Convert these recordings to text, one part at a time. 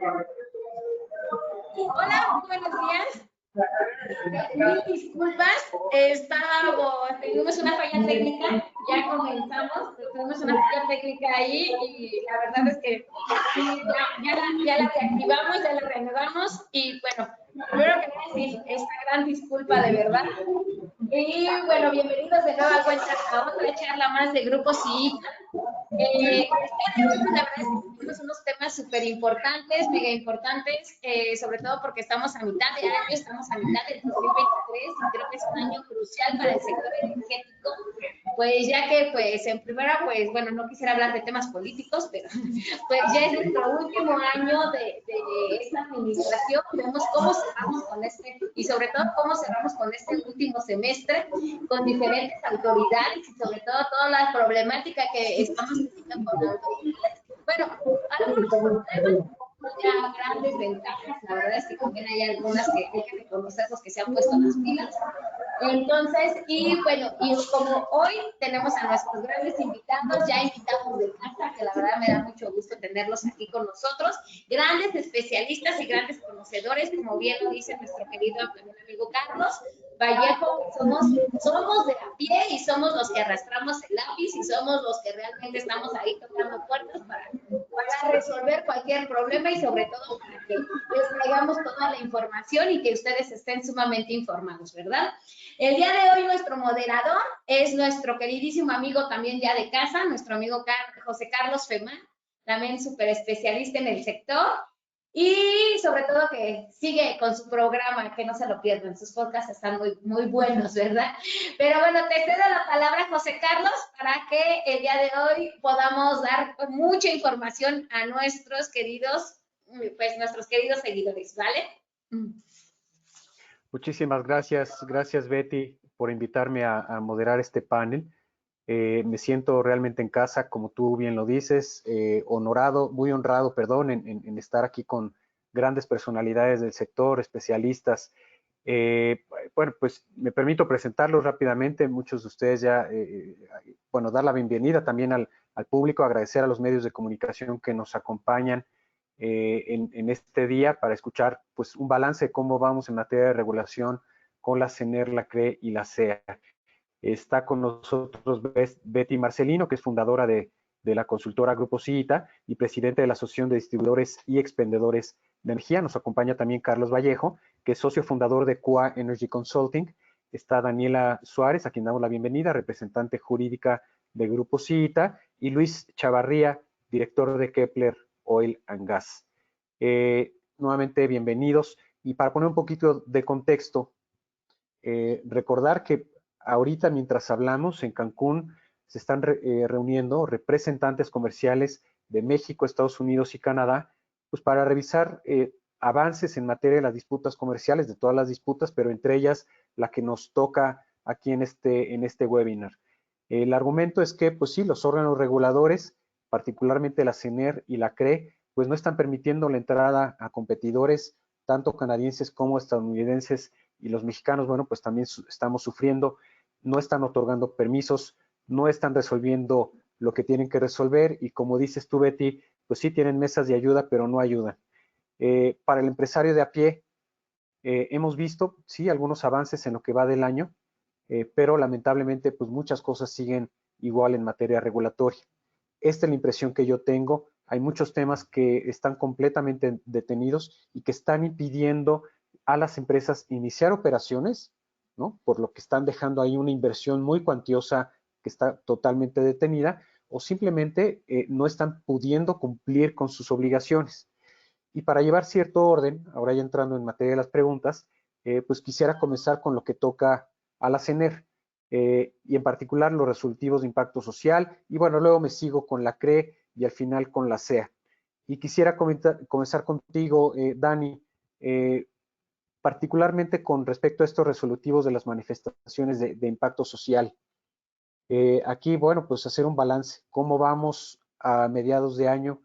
Hola, muy buenos días. Mil disculpas, tuvimos una falla técnica, ya comenzamos, tuvimos una falla técnica ahí y la verdad es que sí, ya la reactivamos, ya la reanudamos y bueno, primero que nada sí, esta gran disculpa de verdad. Y bueno, bienvenidos de nuevo a otra charla más de Grupo CIITA. La verdad es que tenemos unos temas súper importantes, mega importantes, sobre todo porque estamos a mitad de año, estamos a mitad del 2023 y creo que es un año crucial para el sector energético, pues ya que pues en primera, pues bueno, no quisiera hablar de temas políticos, pero pues ya es nuestro último año de esta administración, vemos cómo cerramos con y sobre todo cómo cerramos con este último semestre, con diferentes autoridades y sobre todo toda la problemática que estamos teniendo con autoridades. Bueno, algunos problemas, ya grandes ventajas, la verdad es que también hay algunas que hay que reconocer los que se han puesto las pilas. Entonces, y bueno, y como hoy tenemos a nuestros grandes invitados, ya invitados de casa, que la verdad me da mucho gusto tenerlos aquí con nosotros, grandes especialistas y grandes conocedores, como bien lo dice nuestro querido amigo Carlos Vallejo, somos de a pie y somos los que arrastramos el lápiz y somos los que realmente estamos ahí tocando puertas para resolver cualquier problema y sobre todo para que les traigamos toda la información y que ustedes estén sumamente informados, ¿verdad? El día de hoy nuestro moderador es nuestro queridísimo amigo también ya de casa, nuestro amigo José Carlos Femán, también súper especialista en el sector y sobre todo que sigue con su programa, que no se lo pierdan, sus podcasts están muy buenos, ¿verdad? Pero bueno, te cedo la palabra, José Carlos, para que el día de hoy podamos dar mucha información a nuestros queridos seguidores, ¿vale? Muchísimas gracias Betty por invitarme a moderar este panel. Me siento realmente en casa, como tú bien lo dices, muy honrado, perdón, en estar aquí con grandes personalidades del sector, especialistas. Bueno, pues me permito presentarlos rápidamente. Muchos de ustedes ya, bueno, dar la bienvenida también al público, agradecer a los medios de comunicación que nos acompañan en este día para escuchar pues un balance de cómo vamos en materia de regulación con la CENER, la CRE y la SEA. Está con nosotros Betty Marcelino, que es fundadora de la consultora Grupo CIITA y presidente de la Asociación de Distribuidores y Expendedores de Energía. Nos acompaña también Carlos Vallejo, que es socio fundador de QA Energy Consulting. Está Daniela Suárez, a quien damos la bienvenida, representante jurídica de Grupo CIITA, y Luis Chavarría, director de Kepler Oil and Gas. Nuevamente, bienvenidos. Y para poner un poquito de contexto, recordar que ahorita, mientras hablamos, en Cancún se están reuniendo representantes comerciales de México, Estados Unidos y Canadá, pues para revisar avances en materia de las disputas comerciales, de todas las disputas, pero entre ellas la que nos toca aquí en este webinar. El argumento es que, pues sí, los órganos reguladores, particularmente la CENER y la CRE, pues no están permitiendo la entrada a competidores, tanto canadienses como estadounidenses, y los mexicanos, bueno, pues también estamos sufriendo, no están otorgando permisos, no están resolviendo lo que tienen que resolver y como dices tú, Betty, pues sí tienen mesas de ayuda, pero no ayudan. Para el empresario de a pie, hemos visto, sí, algunos avances en lo que va del año, pero lamentablemente, pues muchas cosas siguen igual en materia regulatoria. Esta es la impresión que yo tengo. Hay muchos temas que están completamente detenidos y que están impidiendo a las empresas iniciar operaciones, ¿no? Por lo que están dejando ahí una inversión muy cuantiosa que está totalmente detenida, o simplemente no están pudiendo cumplir con sus obligaciones. Y para llevar cierto orden, ahora ya entrando en materia de las preguntas, pues quisiera comenzar con lo que toca a la CENER, y en particular los resolutivos de impacto social, y bueno, luego me sigo con la CRE y al final con la SEA. Y quisiera comenzar contigo, Dani, particularmente con respecto a estos resolutivos de las manifestaciones de impacto social. Aquí, bueno, pues hacer un balance. ¿Cómo vamos a mediados de año?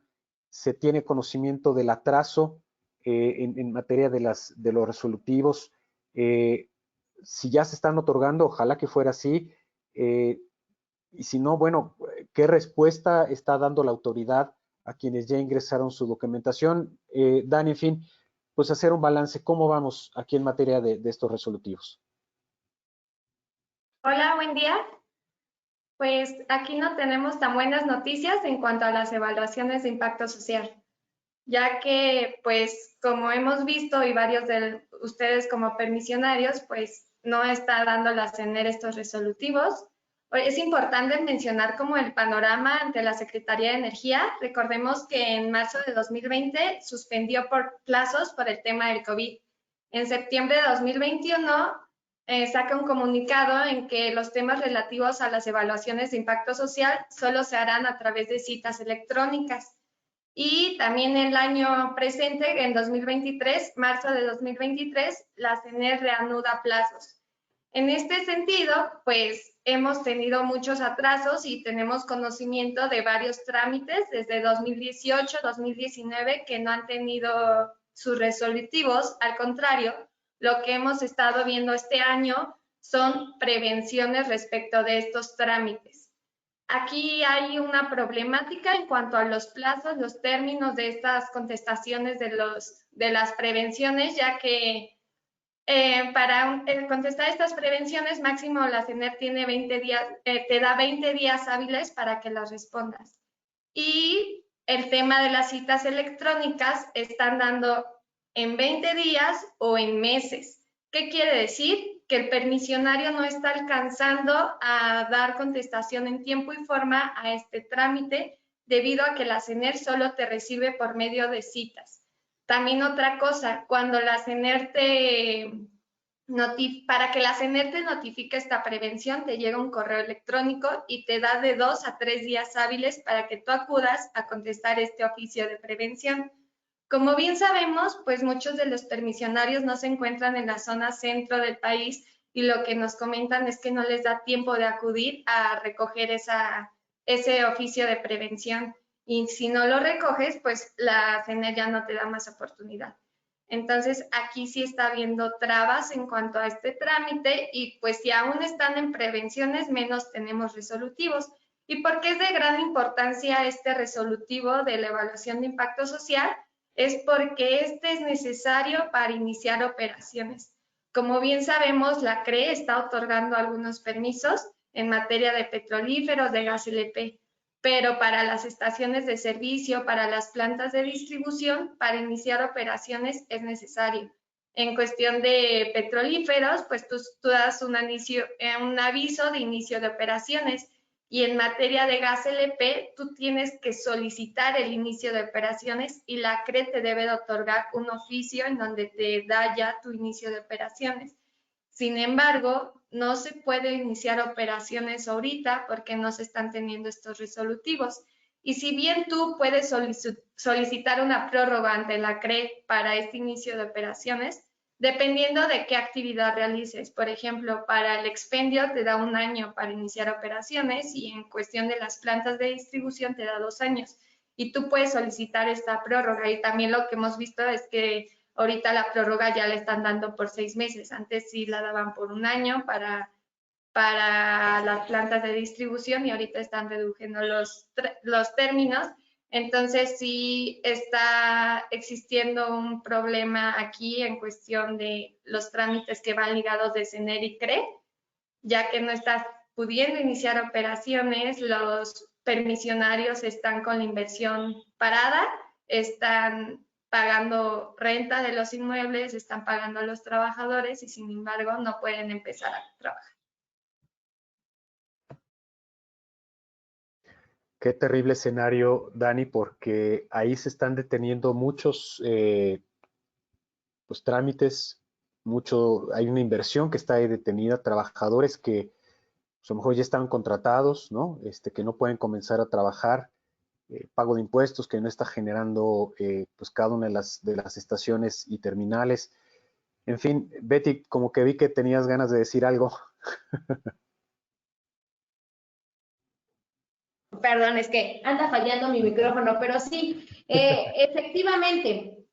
¿Se tiene conocimiento del atraso en materia de los resolutivos? Si ya se están otorgando, ojalá que fuera así. Y si no, bueno, ¿qué respuesta está dando la autoridad a quienes ya ingresaron su documentación? Dani, en fin, pues hacer un balance. ¿Cómo vamos aquí en materia de estos resolutivos? Hola, buen día. Pues aquí no tenemos tan buenas noticias en cuanto a las evaluaciones de impacto social, ya que, pues, como hemos visto y varios de ustedes como permisionarios, pues, no está dando la CENER estos resolutivos. Es importante mencionar como el panorama ante la Secretaría de Energía. Recordemos que en marzo de 2020 suspendió por plazos por el tema del COVID. En septiembre de 2021 saca un comunicado en que los temas relativos a las evaluaciones de impacto social solo se harán a través de citas electrónicas. Y también el año presente, en 2023, marzo de 2023, la CENER reanuda plazos. En este sentido, pues hemos tenido muchos atrasos y tenemos conocimiento de varios trámites desde 2018, 2019 que no han tenido sus resolutivos. Al contrario, lo que hemos estado viendo este año son prevenciones respecto de estos trámites. Aquí hay una problemática en cuanto a los plazos, los términos de estas contestaciones de las prevenciones, ya que para contestar estas prevenciones, máximo la CENER tiene 20 días, te da 20 días hábiles para que las respondas. Y el tema de las citas electrónicas están dando en 20 días o en meses. ¿Qué quiere decir? Que el permisionario no está alcanzando a dar contestación en tiempo y forma a este trámite debido a que la CENER solo te recibe por medio de citas. También otra cosa, cuando la CENER para que la CENER te notifique esta prevención, te llega un correo electrónico y te da de 2 a 3 días hábiles para que tú acudas a contestar este oficio de prevención. Como bien sabemos, pues muchos de los permisionarios no se encuentran en la zona centro del país y lo que nos comentan es que no les da tiempo de acudir a recoger ese oficio de prevención. Y si no lo recoges, pues la CENER ya no te da más oportunidad. Entonces, aquí sí está habiendo trabas en cuanto a este trámite y pues si aún están en prevenciones, menos tenemos resolutivos. ¿Y por qué es de gran importancia este resolutivo de la evaluación de impacto social? Es porque este es necesario para iniciar operaciones. Como bien sabemos, la CRE está otorgando algunos permisos en materia de petrolíferos, de gas LP, pero para las estaciones de servicio, para las plantas de distribución, para iniciar operaciones es necesario. En cuestión de petrolíferos, pues tú das un aviso de inicio de operaciones y en materia de gas LP, tú tienes que solicitar el inicio de operaciones y la CRE te debe de otorgar un oficio en donde te da ya tu inicio de operaciones. Sin embargo, no se puede iniciar operaciones ahorita porque no se están teniendo estos resolutivos. Y si bien tú puedes solicitar una prórroga ante la CRE para este inicio de operaciones, dependiendo de qué actividad realices. Por ejemplo, para el expendio te da 1 año para iniciar operaciones y en cuestión de las plantas de distribución te da 2 años. Y tú puedes solicitar esta prórroga. Y también lo que hemos visto es que ahorita la prórroga ya la están dando por 6 meses. Antes sí la daban por 1 año para las plantas de distribución y ahorita están reduciendo los términos. Entonces sí está existiendo un problema aquí en cuestión de los trámites que van ligados de CENER y CRE, ya que no estás pudiendo iniciar operaciones, los permisionarios están con la inversión parada, están pagando renta de los inmuebles, están pagando a los trabajadores y sin embargo no pueden empezar a trabajar. Qué terrible escenario, Dani, porque ahí se están deteniendo muchos pues, trámites, hay una inversión que está ahí detenida, trabajadores que pues, a lo mejor ya están contratados, ¿no? Que no pueden comenzar a trabajar, pago de impuestos que no está generando pues cada una de las estaciones y terminales. En fin, Betty, como que vi que tenías ganas de decir algo. Perdón, es que anda fallando mi micrófono, pero sí, efectivamente,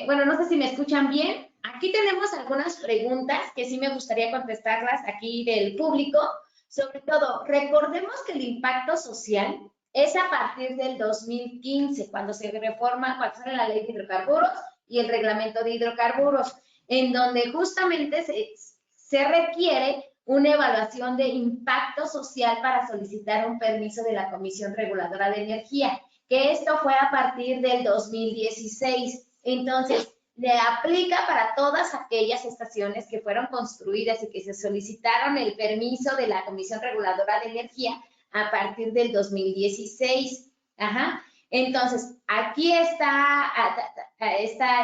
bueno, no sé si me escuchan bien. Aquí tenemos algunas preguntas que sí me gustaría contestarlas aquí del público. Sobre todo, recordemos que el impacto social Es a partir del 2015, cuando se reforma, cuando sale la ley de hidrocarburos y el reglamento de hidrocarburos, en donde justamente se requiere una evaluación de impacto social para solicitar un permiso de la Comisión Reguladora de Energía, que esto fue a partir del 2016. Entonces, le aplica para todas aquellas estaciones que fueron construidas y que se solicitaron el permiso de la Comisión Reguladora de Energía a partir del 2016. Ajá. Entonces, aquí está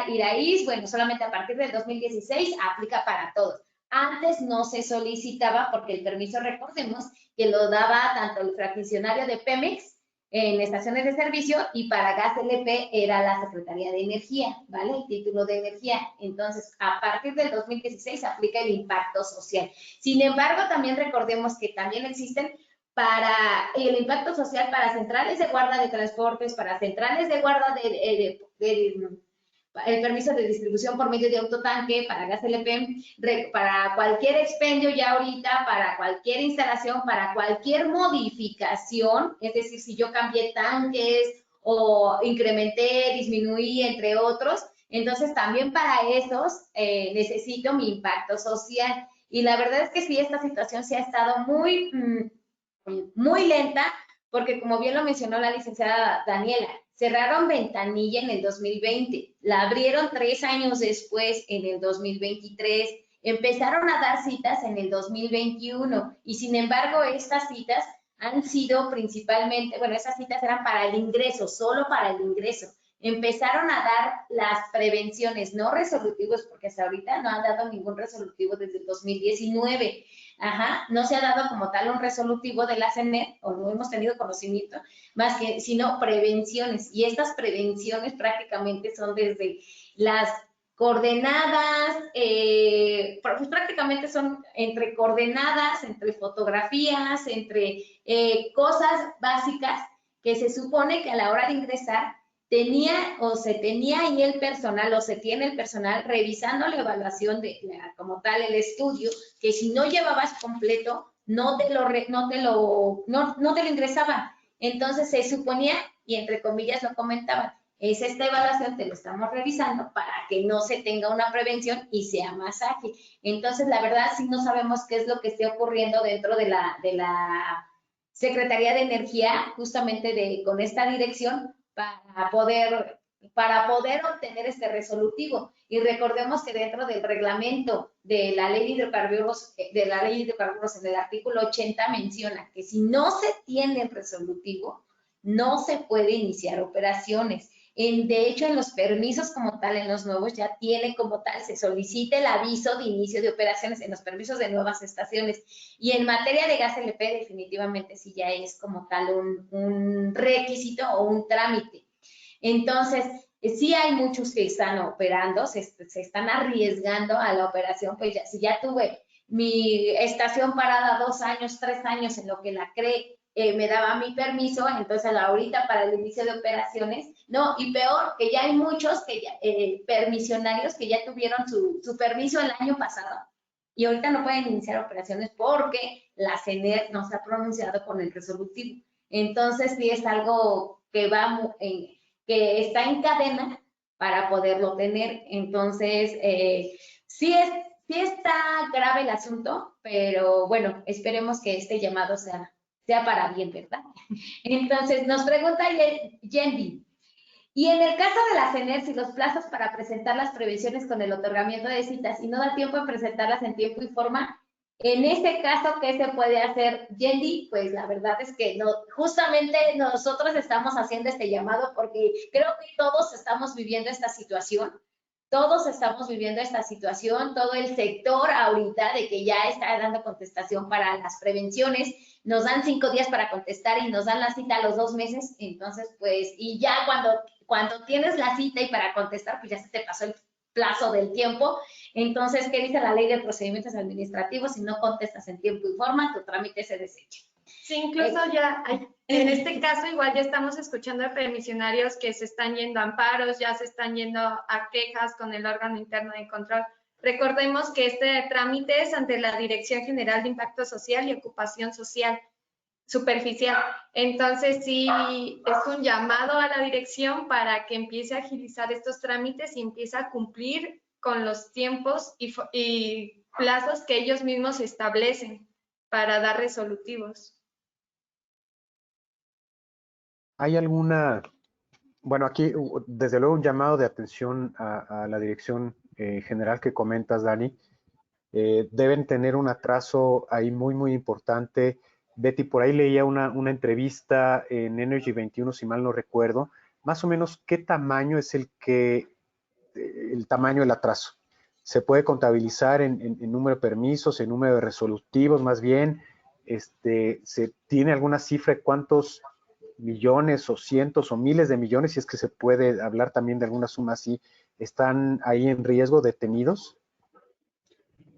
IRAIS, bueno, solamente a partir del 2016 aplica para todos. Antes no se solicitaba porque el permiso, recordemos, que lo daba tanto el fraccionario de Pemex en estaciones de servicio y para gas LP era la Secretaría de Energía, ¿vale? El título de energía. Entonces, a partir del 2016 aplica el impacto social. Sin embargo, también recordemos que también existen para el impacto social para centrales de guarda de transportes, para centrales de guarda el permiso de distribución por medio de autotanque, para gas LP, para cualquier expendio ya ahorita, para cualquier instalación, para cualquier modificación, es decir, si yo cambié tanques o incrementé, disminuí, entre otros, entonces también para esos necesito mi impacto social. Y la verdad es que sí, esta situación sí ha estado muy lenta, porque como bien lo mencionó la licenciada Daniela, cerraron ventanilla en el 2020, la abrieron 3 años después, en el 2023, empezaron a dar citas en el 2021 y sin embargo estas citas han sido principalmente, bueno, esas citas eran para el ingreso, solo para el ingreso. Empezaron a dar las prevenciones, no resolutivos, porque hasta ahorita no han dado ningún resolutivo desde el 2019. Ajá, no se ha dado como tal un resolutivo de la CENER, o no hemos tenido conocimiento, más que, sino prevenciones. Y estas prevenciones prácticamente son desde las coordenadas, pues prácticamente son entre coordenadas, entre fotografías, entre cosas básicas que se supone que a la hora de ingresar tenía ahí el personal o se tiene el personal revisando la evaluación de como tal el estudio, que si no llevabas completo no te lo ingresaban. Entonces se suponía, y entre comillas lo comentaban, es esta evaluación, te lo estamos revisando para que no se tenga una prevención y sea más ágil. Entonces, la verdad, sí no sabemos qué es lo que esté ocurriendo dentro de la Secretaría de Energía, justamente con esta dirección, para poder obtener este resolutivo. Y recordemos que dentro del reglamento de la ley de hidrocarburos, en el artículo 80 menciona que si no se tiene el resolutivo, no se puede iniciar operaciones. De hecho, en los permisos como tal, en los nuevos, ya tiene como tal, se solicita el aviso de inicio de operaciones en los permisos de nuevas estaciones. Y en materia de gas LP, definitivamente sí ya es como tal un requisito o un trámite. Entonces, sí hay muchos que están operando, se están arriesgando a la operación, pues ya, si ya tuve mi estación parada 2 años, 3 años en lo que la CRE me daba mi permiso, entonces ahorita para el inicio de operaciones, no, y peor, que ya hay muchos que permisionarios que ya tuvieron su permiso el año pasado y ahorita no pueden iniciar operaciones porque la CENER no se ha pronunciado con el resolutivo. Entonces, sí es algo que que está en cadena para poderlo tener. Entonces, sí está grave el asunto, pero bueno, esperemos que este llamado sea para bien, ¿verdad? Entonces, nos pregunta Yendi, y en el caso de la CENER, si los plazos para presentar las previsiones con el otorgamiento de citas y no da tiempo en presentarlas en tiempo y forma, en este caso, ¿qué se puede hacer, Yendi? Pues la verdad es que no, justamente nosotros estamos haciendo este llamado porque creo que todos estamos viviendo esta situación. Todos estamos viviendo esta situación, todo el sector ahorita de que ya está dando contestación para las prevenciones, nos dan 5 días para contestar y nos dan la cita a los 2 meses, entonces pues, y ya cuando tienes la cita y para contestar, pues ya se te pasó el plazo del tiempo. Entonces, ¿qué dice la ley de procedimientos administrativos? Si no contestas en tiempo y forma, tu trámite se desecha. Sí, incluso ya en este caso igual ya estamos escuchando a permisionarios que se están yendo a amparos, ya se están yendo a quejas con el órgano interno de control. Recordemos que este trámite es ante la Dirección General de Impacto Social y Ocupación Social. superficial. Entonces, sí, es un llamado a la dirección para que empiece a agilizar estos trámites y empiece a cumplir con los tiempos y plazos que ellos mismos establecen para dar resolutivos. ¿Hay alguna, bueno, aquí desde luego un llamado de atención a la dirección general que comentas, Dani? Deben tener un atraso ahí muy, muy importante. Betty, por ahí leía una entrevista en Energy 21, si mal no recuerdo, más o menos qué tamaño es el tamaño del atraso. ¿Se puede contabilizar en número de permisos, en número de resolutivos más bien? ¿Se tiene alguna cifra de cuántos millones o cientos o miles de millones, si es que se puede hablar también de alguna suma así, están ahí en riesgo detenidos?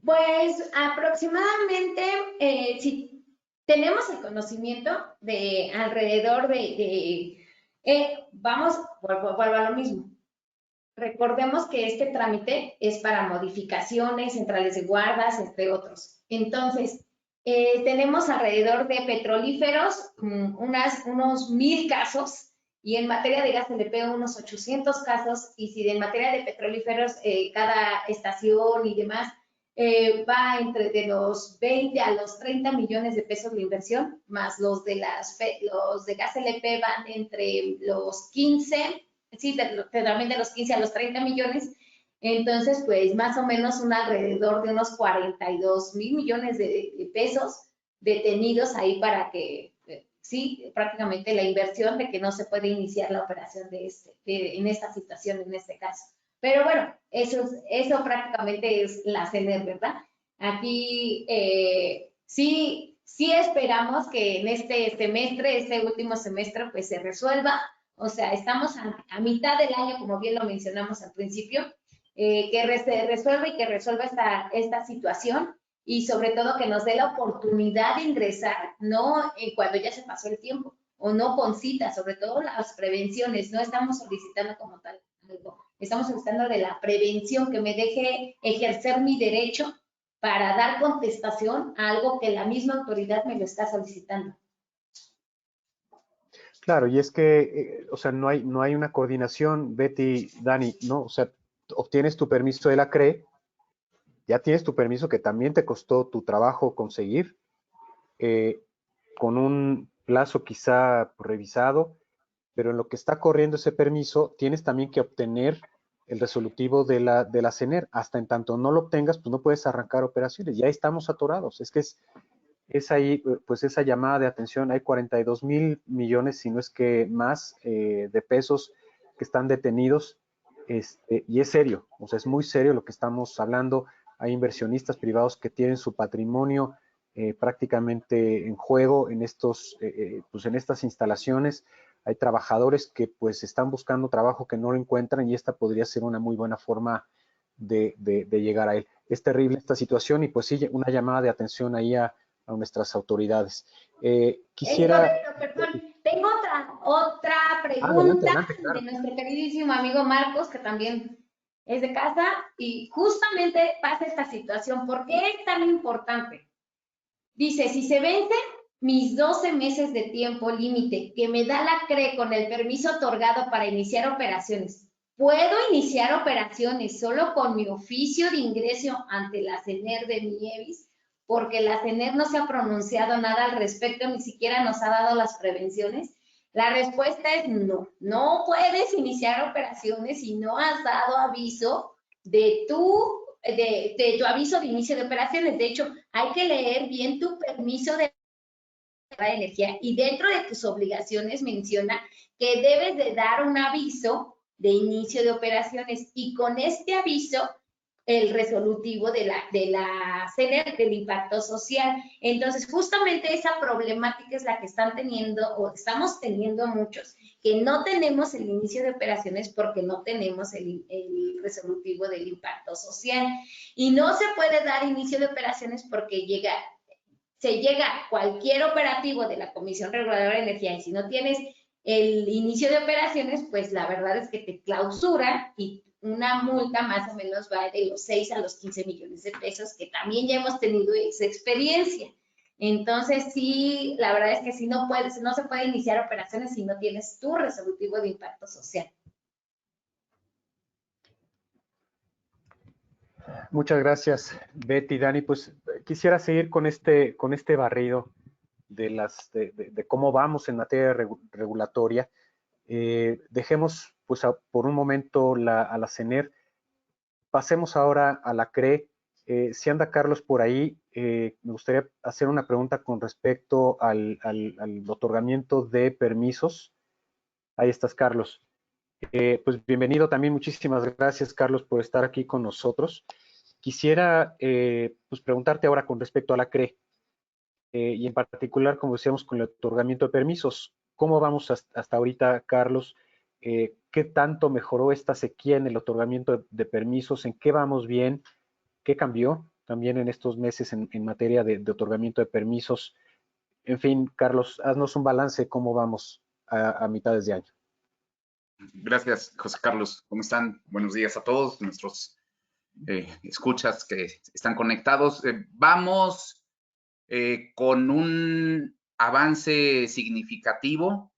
Pues aproximadamente, si tenemos el conocimiento de alrededor vuelvo a lo mismo. Recordemos que este trámite es para modificaciones, centrales de guardas, entre otros. Entonces, tenemos alrededor de petrolíferos unos 1000 casos y en materia de gas LP unos 800 casos, y si en materia de petrolíferos cada estación y demás va entre de los 20 a los 30 millones de pesos de inversión, más los de gas LP van entre los 15, sí, también de los 15 a los 30 millones. Entonces, pues más o menos alrededor de unos 42 mil millones de pesos detenidos ahí para que, sí, prácticamente la inversión de que no se puede iniciar la operación en esta situación, en este caso. Pero bueno, eso prácticamente es la CENER, ¿verdad? Aquí sí esperamos que en este último semestre, pues se resuelva. O sea, estamos a mitad del año, como bien lo mencionamos al principio, que se resuelva y que resuelva esta situación, y sobre todo que nos dé la oportunidad de ingresar, no cuando ya se pasó el tiempo, o no con cita, sobre todo las prevenciones. No estamos solicitando como tal algo, estamos solicitando de la prevención, que me deje ejercer mi derecho para dar contestación a algo que la misma autoridad me lo está solicitando. Claro, y es que, o sea, no hay una coordinación, Betty, Dani, ¿no? O sea, obtienes tu permiso de la CRE, ya tienes tu permiso que también te costó tu trabajo conseguir, con un plazo quizá revisado, pero en lo que está corriendo ese permiso, tienes también que obtener el resolutivo de la CENER. Hasta en tanto no lo obtengas, pues no puedes arrancar operaciones. Ya estamos atorados. Es que es ahí, pues esa llamada de atención. Hay 42 mil millones, si no es que más, de pesos que están detenidos. Y es serio, o sea, es muy serio lo que estamos hablando. Hay inversionistas privados que tienen su patrimonio prácticamente en juego pues en estas instalaciones. Hay trabajadores que pues están buscando trabajo que no lo encuentran, y esta podría ser una muy buena forma de llegar a él. Es terrible esta situación, y pues sí, una llamada de atención ahí a nuestras autoridades. Quisiera... Correcto, perdón. Tengo otra Adelante, pregunta adelante, claro. de nuestro queridísimo amigo Marcos, que también es de casa, y justamente pasa esta situación. ¿Por qué es tan importante? Dice, si se vencen mis 12 meses de tiempo límite que me da la CRE con el permiso otorgado para iniciar operaciones, ¿puedo iniciar operaciones solo con mi oficio de ingreso ante la CENER de Nieves? Porque la CENER no se ha pronunciado nada al respecto, ni siquiera nos ha dado las prevenciones. La respuesta es no, no puedes iniciar operaciones si no has dado aviso de tu aviso de inicio de operaciones. De hecho, hay que leer bien tu permiso de energía, y dentro de tus obligaciones menciona que debes de dar un aviso de inicio de operaciones, y con este aviso el resolutivo de la CENER del impacto social. Entonces, justamente esa problemática es la que están teniendo, o estamos teniendo muchos, que no tenemos el inicio de operaciones porque no tenemos el resolutivo del impacto social. Y no se puede dar inicio de operaciones porque se llega cualquier operativo de la Comisión Reguladora de Energía, y si no tienes el inicio de operaciones, pues la verdad es que te clausuran, y una multa más o menos va de los 6 a los 15 millones de pesos, que también ya hemos tenido esa experiencia. Entonces, sí, la verdad es que sí no se puede iniciar operaciones si no tienes tu resolutivo de impacto social. Muchas gracias, Betty. Dani, pues quisiera seguir con este barrido de cómo vamos en materia regulatoria. Dejemos pues por un momento a la CENER. Pasemos ahora a la CRE. Si anda Carlos por ahí, me gustaría hacer una pregunta con respecto al otorgamiento de permisos. Ahí estás, Carlos. Pues bienvenido también. Muchísimas gracias, Carlos, por estar aquí con nosotros. Quisiera pues preguntarte ahora con respecto a la CRE y en particular, como decíamos, con el otorgamiento de permisos. ¿Cómo vamos hasta ahorita, Carlos? ¿Qué tanto mejoró esta sequía en el otorgamiento de permisos? ¿En qué vamos bien? ¿Qué cambió también en estos meses en materia de otorgamiento de permisos? En fin, Carlos, haznos un balance de cómo vamos a mitades de año. Gracias, José Carlos. ¿Cómo están? Buenos días a todos nuestros escuchas que están conectados. Vamos con un avance significativo,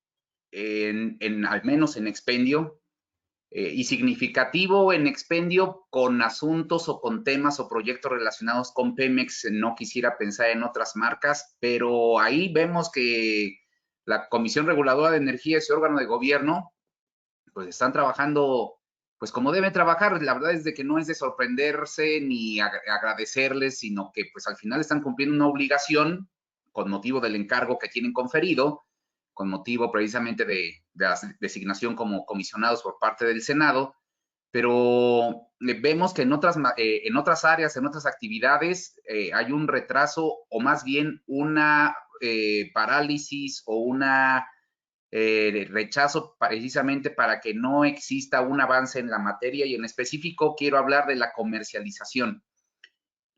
al menos en expendio, y significativo en expendio con asuntos o con temas o proyectos relacionados con Pemex. No quisiera pensar en otras marcas, pero ahí vemos que la Comisión Reguladora de Energía, ese órgano de gobierno, pues están trabajando pues como deben trabajar. La verdad es de que no es de sorprenderse ni agradecerles, sino que pues al final están cumpliendo una obligación con motivo del encargo que tienen conferido, con motivo precisamente de la designación como comisionados por parte del Senado, pero vemos que en otras áreas, en otras actividades, hay un retraso o más bien una parálisis o una rechazo precisamente para que no exista un avance en la materia, y en específico quiero hablar de la comercialización.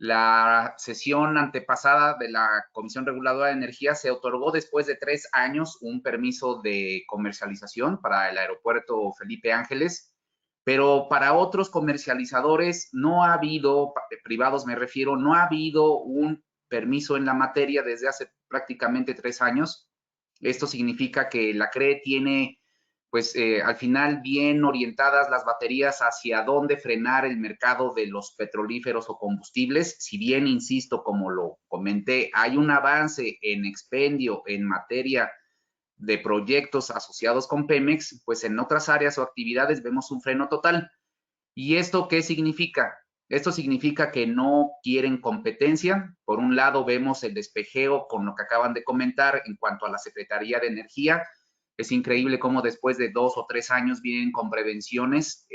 La sesión antepasada de la Comisión Reguladora de Energía se otorgó después de 3 años un permiso de comercialización para el aeropuerto Felipe Ángeles, pero para otros comercializadores no ha habido, privados me refiero, no ha habido un permiso en la materia desde hace prácticamente 3 años. Esto significa que la CRE tiene, pues, al final bien orientadas las baterías hacia dónde frenar el mercado de los petrolíferos o combustibles. Si bien, insisto, como lo comenté, hay un avance en expendio en materia de proyectos asociados con Pemex, pues en otras áreas o actividades vemos un freno total. ¿Y esto qué significa? Esto significa que no quieren competencia. Por un lado, vemos el despejeo con lo que acaban de comentar en cuanto a la Secretaría de Energía. Es increíble cómo después de 2 o 3 años vienen con prevenciones.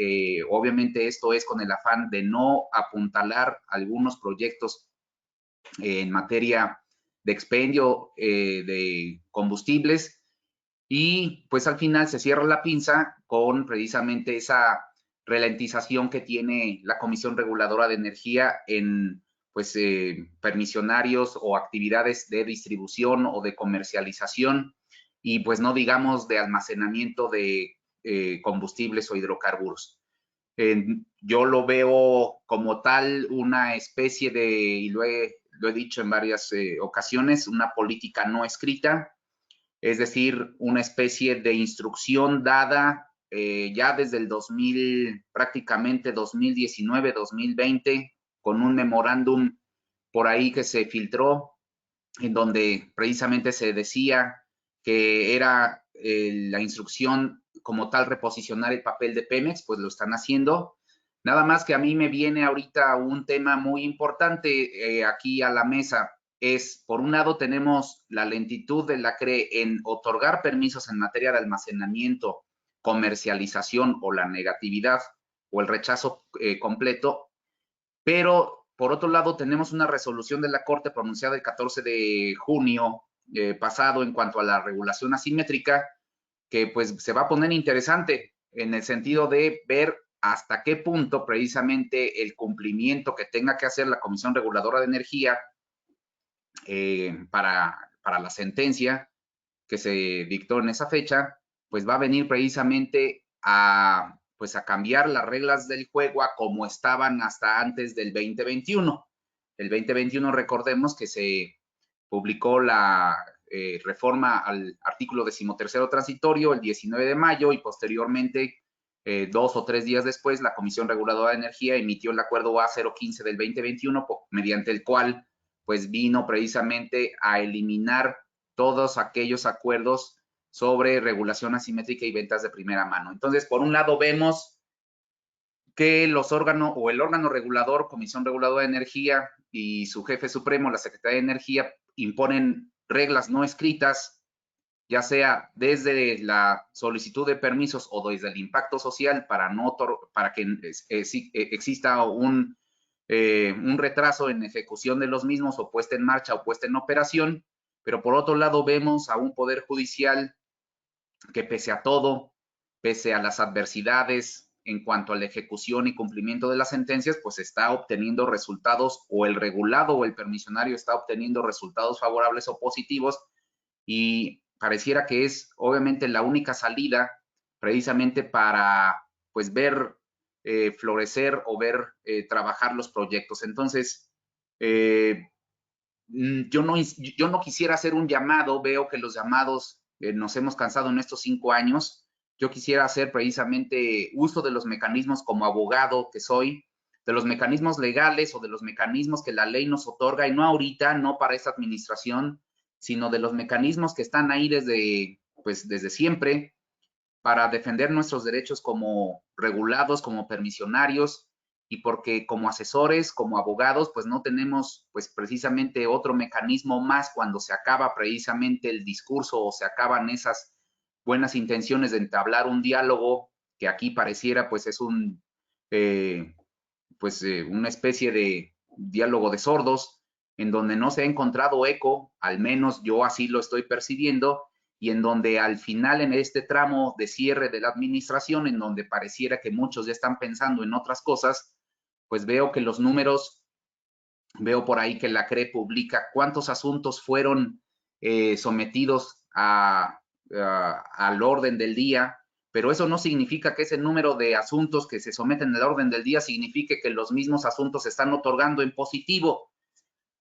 Obviamente esto es con el afán de no apuntalar algunos proyectos en materia de expendio de combustibles. Y pues al final se cierra la pinza con precisamente esa ralentización que tiene la Comisión Reguladora de Energía en pues permisionarios o actividades de distribución o de comercialización, y pues no digamos de almacenamiento de combustibles o hidrocarburos. Yo lo veo como tal una especie de, y lo he dicho en varias ocasiones, una política no escrita, es decir, una especie de instrucción dada ya desde el prácticamente 2019, 2020, con un memorándum por ahí que se filtró, en donde precisamente se decía que era la instrucción como tal reposicionar el papel de Pemex. Pues lo están haciendo. Nada más que a mí me viene ahorita un tema muy importante aquí a la mesa. Es, por un lado, tenemos la lentitud de la CRE en otorgar permisos en materia de almacenamiento, comercialización o la negatividad o el rechazo completo, pero por otro lado tenemos una resolución de la Corte pronunciada el 14 de junio pasado en cuanto a la regulación asimétrica, que pues se va a poner interesante en el sentido de ver hasta qué punto precisamente el cumplimiento que tenga que hacer la Comisión Reguladora de Energía para la sentencia que se dictó en esa fecha, pues va a venir precisamente a cambiar las reglas del juego a como estaban hasta antes del 2021. El 2021, recordemos que se publicó la reforma al artículo 13º transitorio el 19 de mayo y posteriormente, 2 o 3 días después, la Comisión Reguladora de Energía emitió el acuerdo A015 del 2021, mediante el cual pues vino precisamente a eliminar todos aquellos acuerdos sobre regulación asimétrica y ventas de primera mano. Entonces, por un lado vemos que los órganos o el órgano regulador, Comisión Reguladora de Energía y su jefe supremo, la Secretaría de Energía, imponen reglas no escritas, ya sea desde la solicitud de permisos o desde el impacto social para que exista un retraso en ejecución de los mismos o puesta en marcha o puesta en operación. Pero por otro lado vemos a un poder judicial que pese a todo, pese a las adversidades en cuanto a la ejecución y cumplimiento de las sentencias, pues está obteniendo resultados, o el regulado o el permisionario está obteniendo resultados favorables o positivos, y pareciera que es obviamente la única salida precisamente para pues ver florecer o ver trabajar los proyectos. Entonces, yo no quisiera hacer un llamado, veo que los llamados nos hemos cansado en estos 5 años. Yo quisiera hacer precisamente uso de los mecanismos como abogado que soy, de los mecanismos legales o de los mecanismos que la ley nos otorga, y no ahorita, no para esta administración, sino de los mecanismos que están ahí desde siempre, para defender nuestros derechos como regulados, como permisionarios, y porque como asesores, como abogados, pues no tenemos pues precisamente otro mecanismo más cuando se acaba precisamente el discurso o se acaban esas buenas intenciones de entablar un diálogo que aquí pareciera pues es una especie de diálogo de sordos, en donde no se ha encontrado eco, al menos yo así lo estoy percibiendo, y en donde al final, en este tramo de cierre de la administración, en donde pareciera que muchos ya están pensando en otras cosas, pues veo que los números, veo por ahí que la CRE publica cuántos asuntos fueron sometidos al orden del día, pero eso no significa que ese número de asuntos que se someten al orden del día signifique que los mismos asuntos se están otorgando en positivo.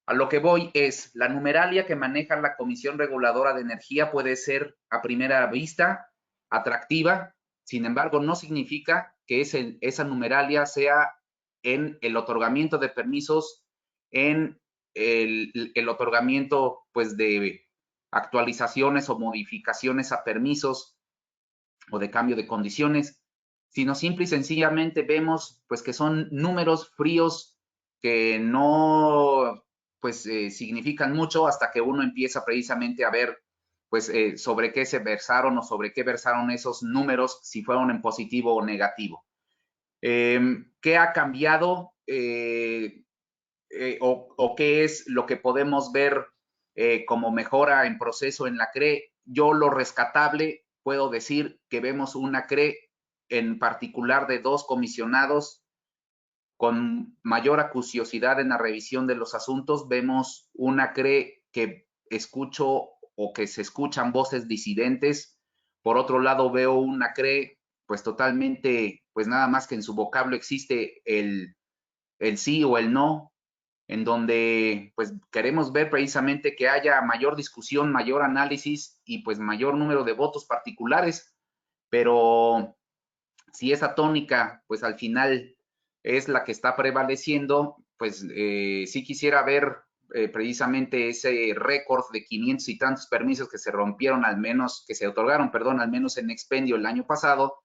A lo que voy es, la numeralia que maneja la Comisión Reguladora de Energía puede ser a primera vista atractiva, sin embargo, no significa que esa numeralia sea en el otorgamiento de permisos, en el otorgamiento pues de actualizaciones o modificaciones a permisos o de cambio de condiciones, sino simple y sencillamente vemos pues que son números fríos que no pues significan mucho hasta que uno empieza precisamente a ver pues sobre qué se versaron o sobre qué versaron esos números, si fueron en positivo o negativo. ¿Qué ha cambiado o qué es lo que podemos ver como mejora en proceso en la CRE? Yo lo rescatable, puedo decir que vemos una CRE en particular de 2 comisionados con mayor acuciosidad en la revisión de los asuntos. Vemos una CRE que escucho o que se escuchan voces disidentes. Por otro lado, veo una CRE pues totalmente, pues nada más que en su vocablo existe el sí o el no, en donde pues queremos ver precisamente que haya mayor discusión, mayor análisis y pues mayor número de votos particulares, pero si esa tónica pues al final es la que está prevaleciendo, pues sí quisiera ver precisamente ese récord de 500 y tantos permisos que se rompieron, al menos, que se otorgaron, perdón, al menos en expendio el año pasado,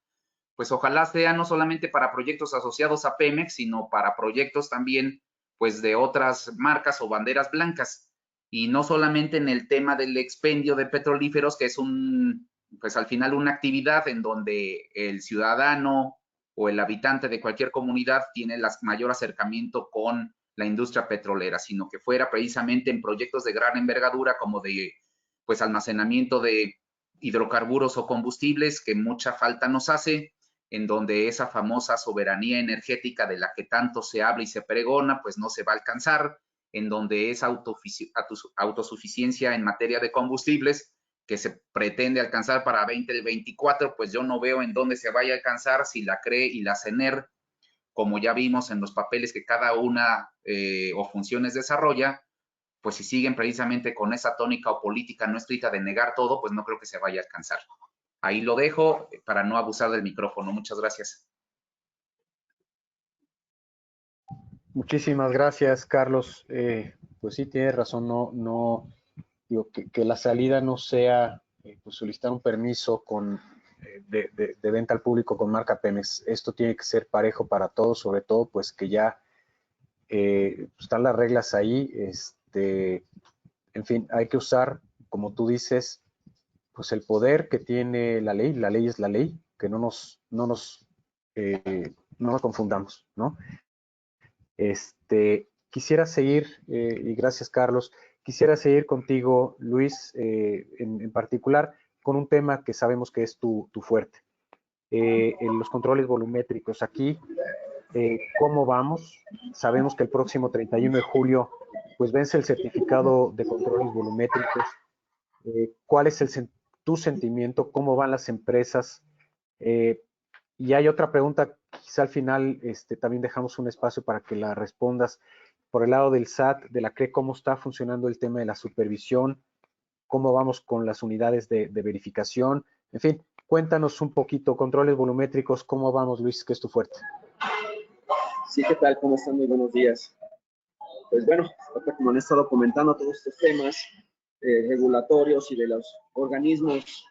pues ojalá sea no solamente para proyectos asociados a Pemex, sino para proyectos también pues de otras marcas o banderas blancas, y no solamente en el tema del expendio de petrolíferos, que es pues al final una actividad en donde el ciudadano o el habitante de cualquier comunidad tiene el mayor acercamiento con la industria petrolera, sino que fuera precisamente en proyectos de gran envergadura como de pues almacenamiento de hidrocarburos o combustibles, que mucha falta nos hace, en donde esa famosa soberanía energética de la que tanto se habla y se pregona, pues no se va a alcanzar, en donde esa autosuficiencia en materia de combustibles que se pretende alcanzar para 2024, pues yo no veo en dónde se vaya a alcanzar si la CRE y la CENER, como ya vimos en los papeles que cada una o funciones desarrolla, pues si siguen precisamente con esa tónica o política no escrita de negar todo, pues no creo que se vaya a alcanzar. Ahí lo dejo para no abusar del micrófono. Muchas gracias. Muchísimas gracias, Carlos. Pues sí, tienes razón, digo, que la salida no sea pues solicitar un permiso de venta al público con marca Pemex. Esto tiene que ser parejo para todos, sobre todo pues que ya están las reglas ahí. En fin, hay que usar, como tú dices, pues el poder que tiene la ley es la ley, que no nos confundamos, ¿no? Quisiera seguir, y gracias Carlos, quisiera seguir contigo, Luis, en particular, con un tema que sabemos que es tu fuerte, en los controles volumétricos. Aquí, ¿cómo vamos? Sabemos que el próximo 31 de julio, pues vence el certificado de controles volumétricos. ¿Cuál es tu sentimiento? ¿Cómo van las empresas? Y hay otra pregunta, quizá al final también dejamos un espacio para que la respondas. Por el lado del SAT, de la CRE, ¿cómo está funcionando el tema de la supervisión? ¿Cómo vamos con las unidades de verificación? En fin, cuéntanos un poquito, controles volumétricos, ¿cómo vamos, Luis, que es tu fuerte? Sí, ¿qué tal? ¿Cómo están? Muy buenos días. Pues bueno, como han estado comentando todos estos temas regulatorios y de los organismos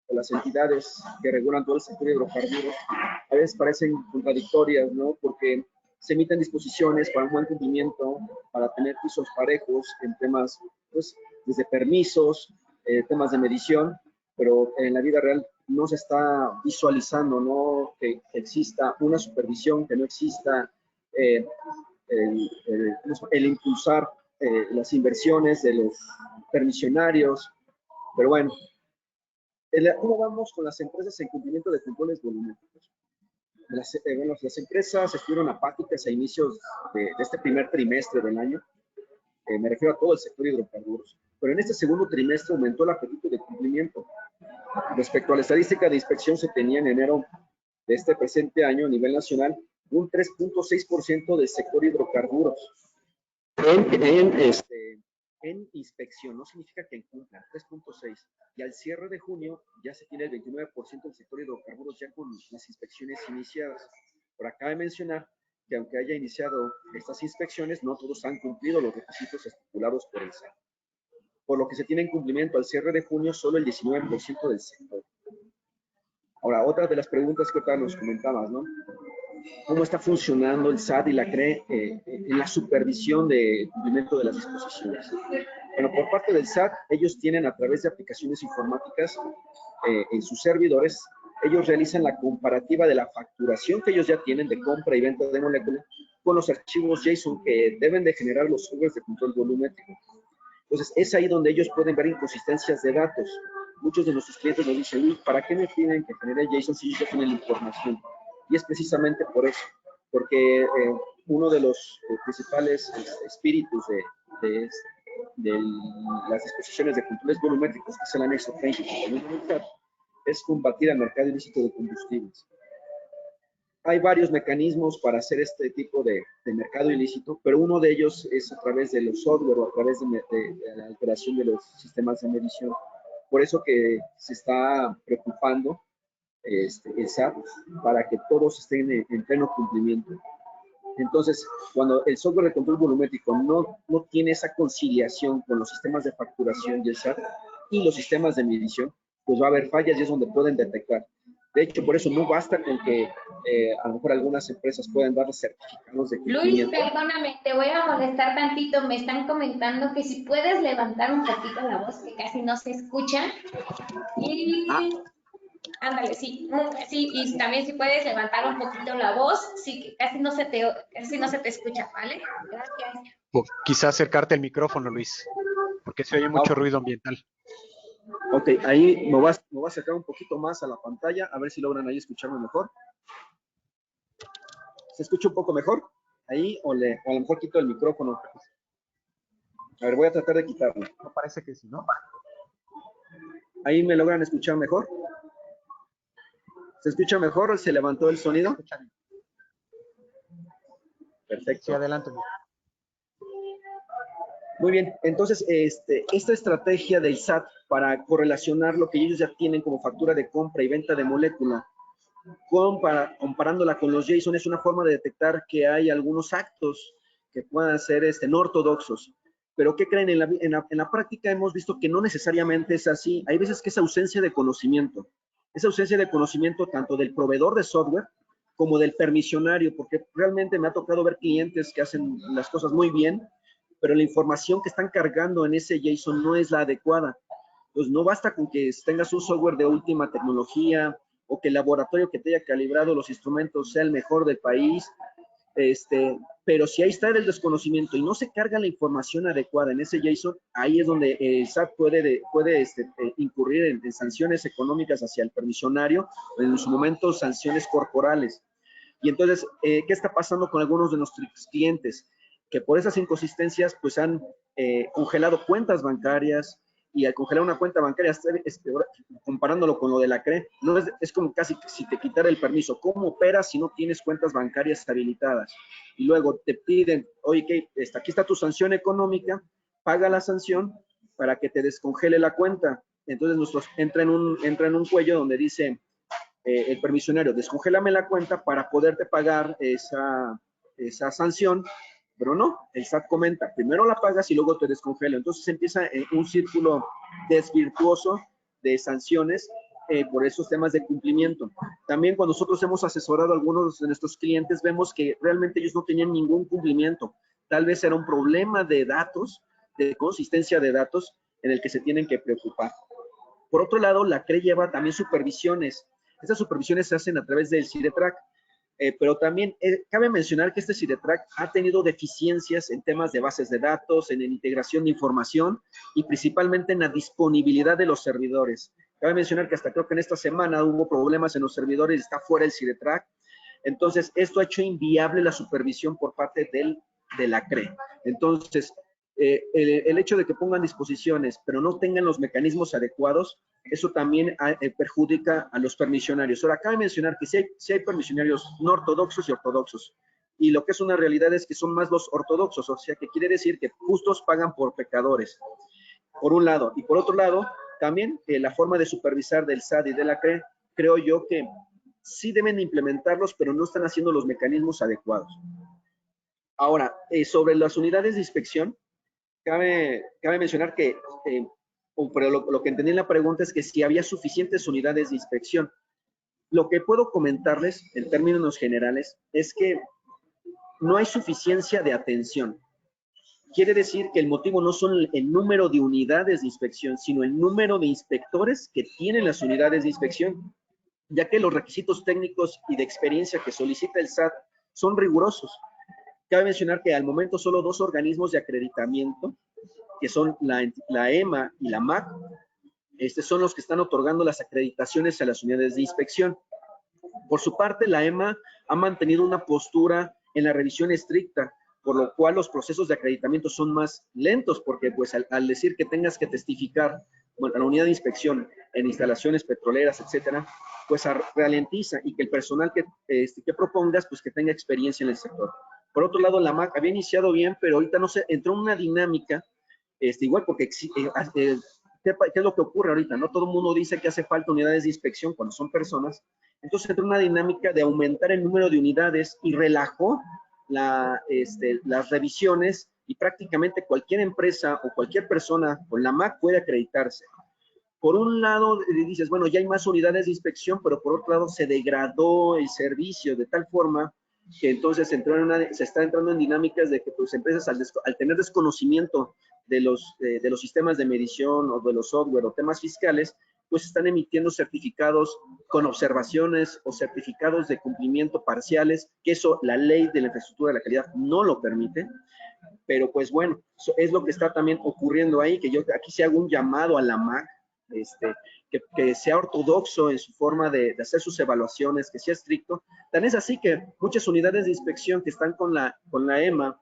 o las entidades que regulan todo el sector de hidrocarburos, a veces parecen contradictorias, ¿no? Porque se emiten disposiciones para un buen cumplimiento, para tener pisos parejos en temas, pues, desde permisos, temas de medición, pero en la vida real no se está visualizando, ¿no? Que exista una supervisión, que no exista el impulsar las inversiones de los permisionarios. Pero bueno, ¿cómo vamos con las empresas en cumplimiento de controles volumétricos? Las empresas estuvieron apáticas a inicios de este primer trimestre del año. Me refiero a todo el sector de hidrocarburos. Pero en este segundo trimestre aumentó el apetito de cumplimiento. Respecto a la estadística de inspección, se tenía en enero de este presente año a nivel nacional un 3.6% del sector hidrocarburos en inspección. No significa que incumplan, 3.6. Y al cierre de junio ya se tiene el 29% del sector hidrocarburos ya con las inspecciones iniciadas. Por acá de mencionar que aunque haya iniciado estas inspecciones, no todos han cumplido los requisitos estipulados por el SAT. Por lo que se tiene en cumplimiento al cierre de junio solo el 19% del sector. Ahora, otra de las preguntas que ahorita nos comentabas, ¿no? ¿Cómo está funcionando el SAT y la CRE en la supervisión de cumplimiento de las disposiciones? Bueno, por parte del SAT, ellos tienen a través de aplicaciones informáticas en sus servidores, ellos realizan la comparativa de la facturación que ellos ya tienen de compra y venta de moléculas con los archivos JSON que deben de generar los softwares de control volumétrico. Entonces, es ahí donde ellos pueden ver inconsistencias de datos. Muchos de nuestros clientes nos dicen, Luis, ¿para qué me piden que genere JSON si ellos ya tienen la información? Y es precisamente por eso, porque uno de los principales espíritus de las disposiciones de controles volumétricos, que es el anexo 30, es combatir el mercado ilícito de combustibles. Hay varios mecanismos para hacer este tipo de mercado ilícito, pero uno de ellos es a través de los software o a través de la alteración de los sistemas de medición. Por eso que se está preocupando el SAT para que todos estén en pleno cumplimiento. Entonces, cuando el software de control volumétrico no tiene esa conciliación con los sistemas de facturación del SAT y los sistemas de medición, pues va a haber fallas y es donde pueden detectar. De hecho, por eso no basta con que a lo mejor algunas empresas puedan dar certificados de cumplimiento. Luis, perdóname, te voy a molestar tantito. Me están comentando que si puedes levantar un poquito la voz, que casi no se escucha. Y ándale, sí, sí, y también si puedes levantar un poquito la voz, sí, que casi no se te escucha, ¿vale? Gracias. O quizá acercarte el micrófono, Luis, porque se oye mucho ruido ambiental. Ok, ahí me voy a acercar un poquito más a la pantalla, a ver si logran ahí escucharme mejor. ¿Se escucha un poco mejor? Ahí, o a lo mejor quito el micrófono. A ver, voy a tratar de quitarlo. No parece que sí, ¿no? ¿Ahí me logran escuchar mejor? ¿Se escucha mejor? ¿Se levantó el sonido? Perfecto. Sí, adelante. Muy bien, entonces esta estrategia del SAT para correlacionar lo que ellos ya tienen como factura de compra y venta de molécula, comparándola con los JSON, es una forma de detectar que hay algunos actos que puedan ser no ortodoxos. Pero ¿qué creen? En la práctica hemos visto que no necesariamente es así. Hay veces que es ausencia de conocimiento. Es ausencia de conocimiento tanto del proveedor de software como del permisionario, porque realmente me ha tocado ver clientes que hacen las cosas muy bien, pero la información que están cargando en ese JSON no es la adecuada. Pues no basta con que tengas un software de última tecnología o que el laboratorio que te haya calibrado los instrumentos sea el mejor del país, pero si ahí está el desconocimiento y no se carga la información adecuada en ese JSON, ahí es donde el SAT puede incurrir en sanciones económicas hacia el permisionario o en su momento sanciones corporales. Y entonces, ¿qué está pasando con algunos de nuestros clientes? Que por esas inconsistencias, pues han congelado cuentas bancarias, y al congelar una cuenta bancaria, comparándolo con lo de la CRE, no es como casi si te quitara el permiso. ¿Cómo operas si no tienes cuentas bancarias habilitadas? Y luego te piden, oye, aquí está tu sanción económica, paga la sanción para que te descongele la cuenta. Entonces entra en un cuello donde dice el permisionario, descongélame la cuenta para poderte pagar esa sanción. Pero no, el SAT comenta, primero la pagas y luego te descongelo. Entonces empieza un círculo desvirtuoso de sanciones por esos temas de cumplimiento. También cuando nosotros hemos asesorado a algunos de nuestros clientes, vemos que realmente ellos no tenían ningún cumplimiento. Tal vez era un problema de datos, de consistencia de datos, en el que se tienen que preocupar. Por otro lado, la CRE lleva también supervisiones. Estas supervisiones se hacen a través del CIDETRAC. Pero también cabe mencionar que este CIDETRAC ha tenido deficiencias en temas de bases de datos, en la integración de información y principalmente en la disponibilidad de los servidores. Cabe mencionar que hasta creo que en esta semana hubo problemas en los servidores y está fuera el CIDETRAC. Entonces, esto ha hecho inviable la supervisión por parte de la CRE. Entonces, el hecho de que pongan disposiciones, pero no tengan los mecanismos adecuados, eso también perjudica a los permisionarios. Ahora, cabe mencionar que sí hay permisionarios no ortodoxos y ortodoxos. Y lo que es una realidad es que son más los ortodoxos, o sea, que quiere decir que justos pagan por pecadores, por un lado. Y por otro lado, también la forma de supervisar del SAT y de la CRE, creo yo que sí deben implementarlos, pero no están haciendo los mecanismos adecuados. Ahora, sobre las unidades de inspección, cabe mencionar que, pero lo que entendí en la pregunta es que si había suficientes unidades de inspección. Lo que puedo comentarles en términos generales es que no hay suficiencia de atención. Quiere decir que el motivo no son el número de unidades de inspección, sino el número de inspectores que tienen las unidades de inspección, ya que los requisitos técnicos y de experiencia que solicita el SAT son rigurosos. Cabe mencionar que al momento solo 2 organismos de acreditamiento, que son la EMA y la MAC, son los que están otorgando las acreditaciones a las unidades de inspección. Por su parte, la EMA ha mantenido una postura en la revisión estricta, por lo cual los procesos de acreditamiento son más lentos, porque pues al decir que tengas que testificar, bueno, la unidad de inspección en instalaciones petroleras, etcétera, pues ralentiza, y que el personal que propongas, pues que tenga experiencia en el sector. Por otro lado, la MAC había iniciado bien, pero ahorita no sé, entró en una dinámica, igual porque ¿qué es lo que ocurre ahorita? ¿No? Todo el mundo dice que hace falta unidades de inspección cuando son personas. Entonces entró una dinámica de aumentar el número de unidades y relajó las revisiones, y prácticamente cualquier empresa o cualquier persona con la MAC puede acreditarse. Por un lado dices, bueno, ya hay más unidades de inspección, pero por otro lado se degradó el servicio de tal forma que entonces se está entrando en dinámicas de que pues empresas al tener desconocimiento de los sistemas de medición o de los software o temas fiscales, pues están emitiendo certificados con observaciones o certificados de cumplimiento parciales, que eso la ley de la infraestructura de la calidad no lo permite. Pero pues bueno, es lo que está también ocurriendo ahí, que yo aquí sí hago un llamado a la MAC, que sea ortodoxo en su forma de hacer sus evaluaciones, que sea estricto. Tan es así que muchas unidades de inspección que están con la EMA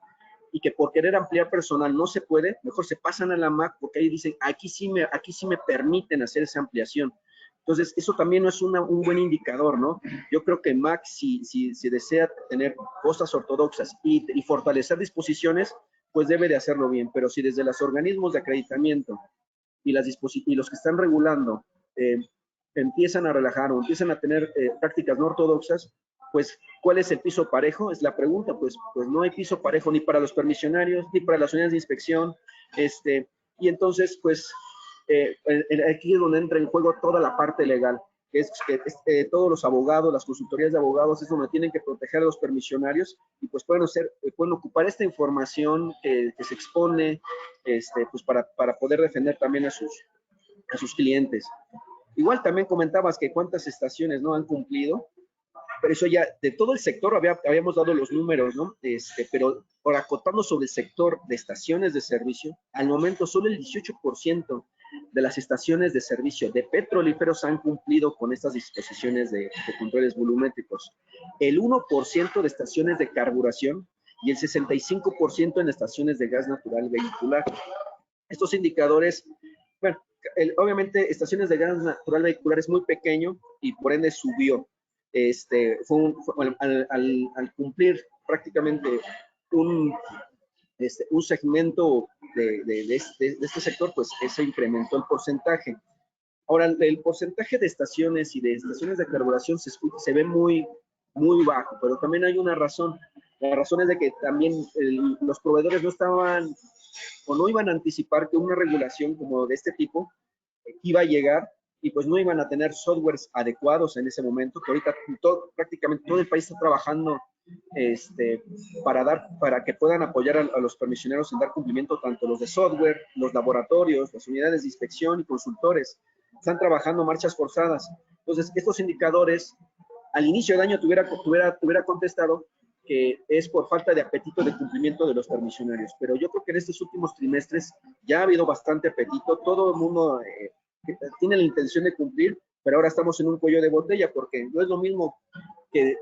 y que por querer ampliar personal no se puede, mejor se pasan a la MAC, porque ahí dicen, aquí sí me permiten hacer esa ampliación. Entonces, eso también no es un buen indicador, ¿no? Yo creo que MAC, si desea tener cosas ortodoxas y fortalecer disposiciones, pues debe de hacerlo bien. Pero si desde los organismos de acreditamiento y los que están regulando empiezan a relajar o empiezan a tener prácticas no ortodoxas, pues, ¿cuál es el piso parejo? Es la pregunta. Pues no hay piso parejo ni para los permisionarios, ni para las unidades de inspección, y entonces, pues, aquí es donde entra en juego toda la parte legal, que es que todos los abogados, las consultorías de abogados, es donde tienen que proteger a los permisionarios y pues pueden ocupar esta información que se expone, pues para poder defender también a sus clientes. Igual también comentabas que cuántas estaciones no han cumplido, pero eso ya, de todo el sector habíamos dado los números, ¿no? Pero por acotando sobre el sector de estaciones de servicio, al momento solo el 18% de las estaciones de servicio de petrolíferos han cumplido con estas disposiciones de controles volumétricos. El 1% de estaciones de carburación y el 65% en estaciones de gas natural vehicular. Estos indicadores, bueno, obviamente estaciones de gas natural vehicular es muy pequeño y por ende subió. Al cumplir prácticamente un segmento de este sector, pues se incrementó el porcentaje. Ahora, el porcentaje de estaciones y de estaciones de carburación se ve muy, muy bajo, pero también hay una razón. La razón es de que también los proveedores no estaban o no iban a anticipar que una regulación como de este tipo iba a llegar y pues no iban a tener softwares adecuados en ese momento, que ahorita prácticamente todo el país está trabajando para que puedan apoyar a los permisioneros en dar cumplimiento, tanto los de software, los laboratorios, las unidades de inspección y consultores. Están trabajando marchas forzadas. Entonces, estos indicadores, al inicio del año te hubiera contestado que es por falta de apetito de cumplimiento de los permisionarios. Pero yo creo que en estos últimos trimestres ya ha habido bastante apetito. Todo el mundo tiene la intención de cumplir, pero ahora estamos en un cuello de botella porque no es lo mismo que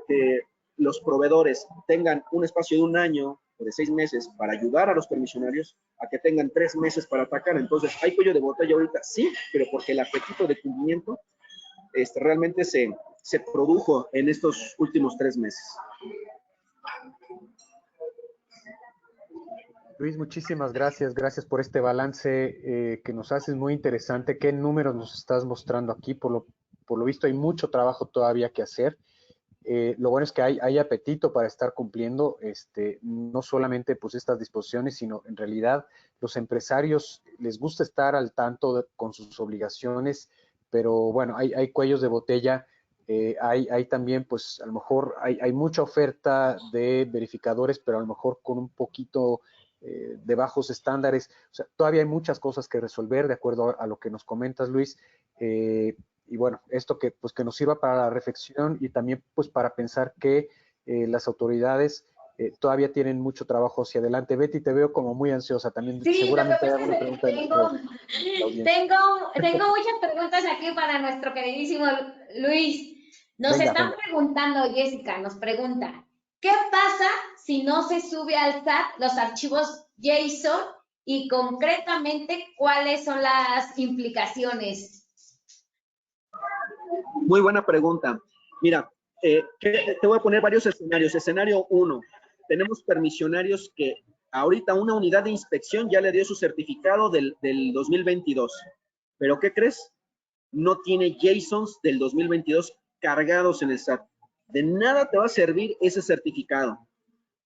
los proveedores tengan un espacio de un año o de 6 meses para ayudar a los permisionarios a que tengan 3 meses para atacar. Entonces, hay cuello de botella ahorita, sí, pero porque el apetito de cumplimiento realmente se produjo en estos últimos 3 meses. Luis, muchísimas gracias. Gracias por este balance que nos haces muy interesante. ¿Qué números nos estás mostrando aquí? Por lo visto hay mucho trabajo todavía que hacer. Lo bueno es que hay apetito para estar cumpliendo no solamente pues estas disposiciones, sino en realidad los empresarios les gusta estar al tanto con sus obligaciones, pero bueno, hay cuellos de botella. Hay también, pues a lo mejor hay mucha oferta de verificadores, pero a lo mejor con un poquito de bajos estándares. O sea, todavía hay muchas cosas que resolver de acuerdo a lo que nos comentas, Luis. Y bueno, esto que nos sirva para la reflexión y también pues para pensar que las autoridades todavía tienen mucho trabajo hacia adelante. Betty, te veo como muy ansiosa también. Sí, seguramente hay alguna pregunta tengo muchas preguntas aquí para nuestro queridísimo Luis. Nos están preguntando, Jessica nos pregunta, ¿qué pasa si no se sube al SAT los archivos JSON y concretamente cuáles son las implicaciones? Muy buena pregunta. Mira, te voy a poner varios escenarios. Escenario 1, tenemos permisionarios que ahorita una unidad de inspección ya le dio su certificado del 2022. ¿Pero qué crees? No tiene JSONs del 2022 cargados en el SAT. De nada te va a servir ese certificado.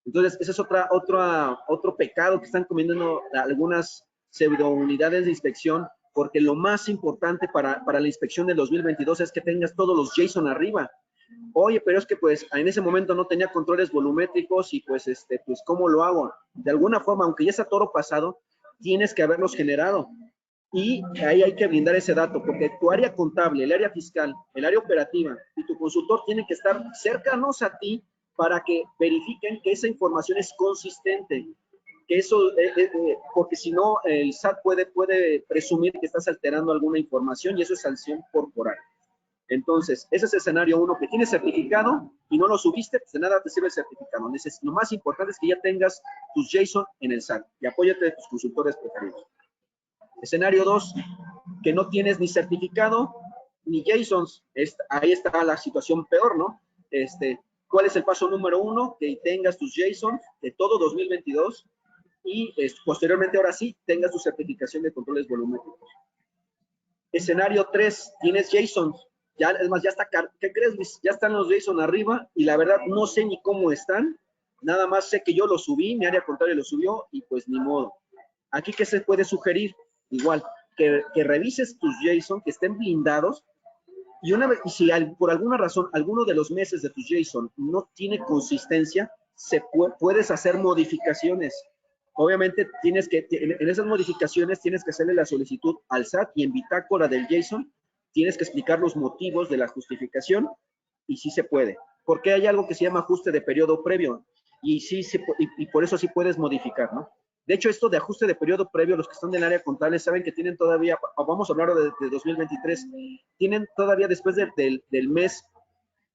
Entonces, ese es otro pecado que están cometiendo algunas pseudo unidades de inspección, porque lo más importante para la inspección del 2022 es que tengas todos los JSON arriba. Oye, pero es que pues en ese momento no tenía controles volumétricos y pues ¿cómo lo hago? De alguna forma, aunque ya está todo pasado, tienes que haberlos generado. Y ahí hay que brindar ese dato, porque tu área contable, el área fiscal, el área operativa y tu consultor tienen que estar cercanos a ti para que verifiquen que esa información es consistente. Que eso, porque si no, el SAT puede presumir que estás alterando alguna información y eso es sanción corporal. Entonces, ese es el escenario 1, que tienes certificado y no lo subiste, pues de nada te sirve el certificado. Lo más importante es que ya tengas tus JSON en el SAT y apóyate de tus consultores preferidos. Escenario 2, que no tienes ni certificado ni JSONs. Ahí está la situación peor, ¿no? ¿Cuál es el paso número 1? Que tengas tus JSONs de todo 2022 y posteriormente, ahora sí, tengas tu certificación de controles volumétricos. Escenario 3, tienes JSON. Ya, es más, ya está, ¿qué crees, Luis? Ya están los JSON arriba y la verdad no sé ni cómo están. Nada más sé que yo los subí, mi área contable lo subió y pues ni modo. Aquí, ¿qué se puede sugerir? Igual, que revises tus JSON, que estén blindados. Y una vez, y si por alguna razón alguno de los meses de tus JSON no tiene consistencia, puedes hacer modificaciones. Obviamente tienes que, en esas modificaciones tienes que hacerle la solicitud al SAT y en bitácora del JSON tienes que explicar los motivos de la justificación y sí se puede. Porque hay algo que se llama ajuste de periodo previo y sí y por eso sí puedes modificar, ¿no? De hecho, esto de ajuste de periodo previo, los que están del área contable saben que tienen todavía, vamos a hablar de 2023, tienen todavía después del mes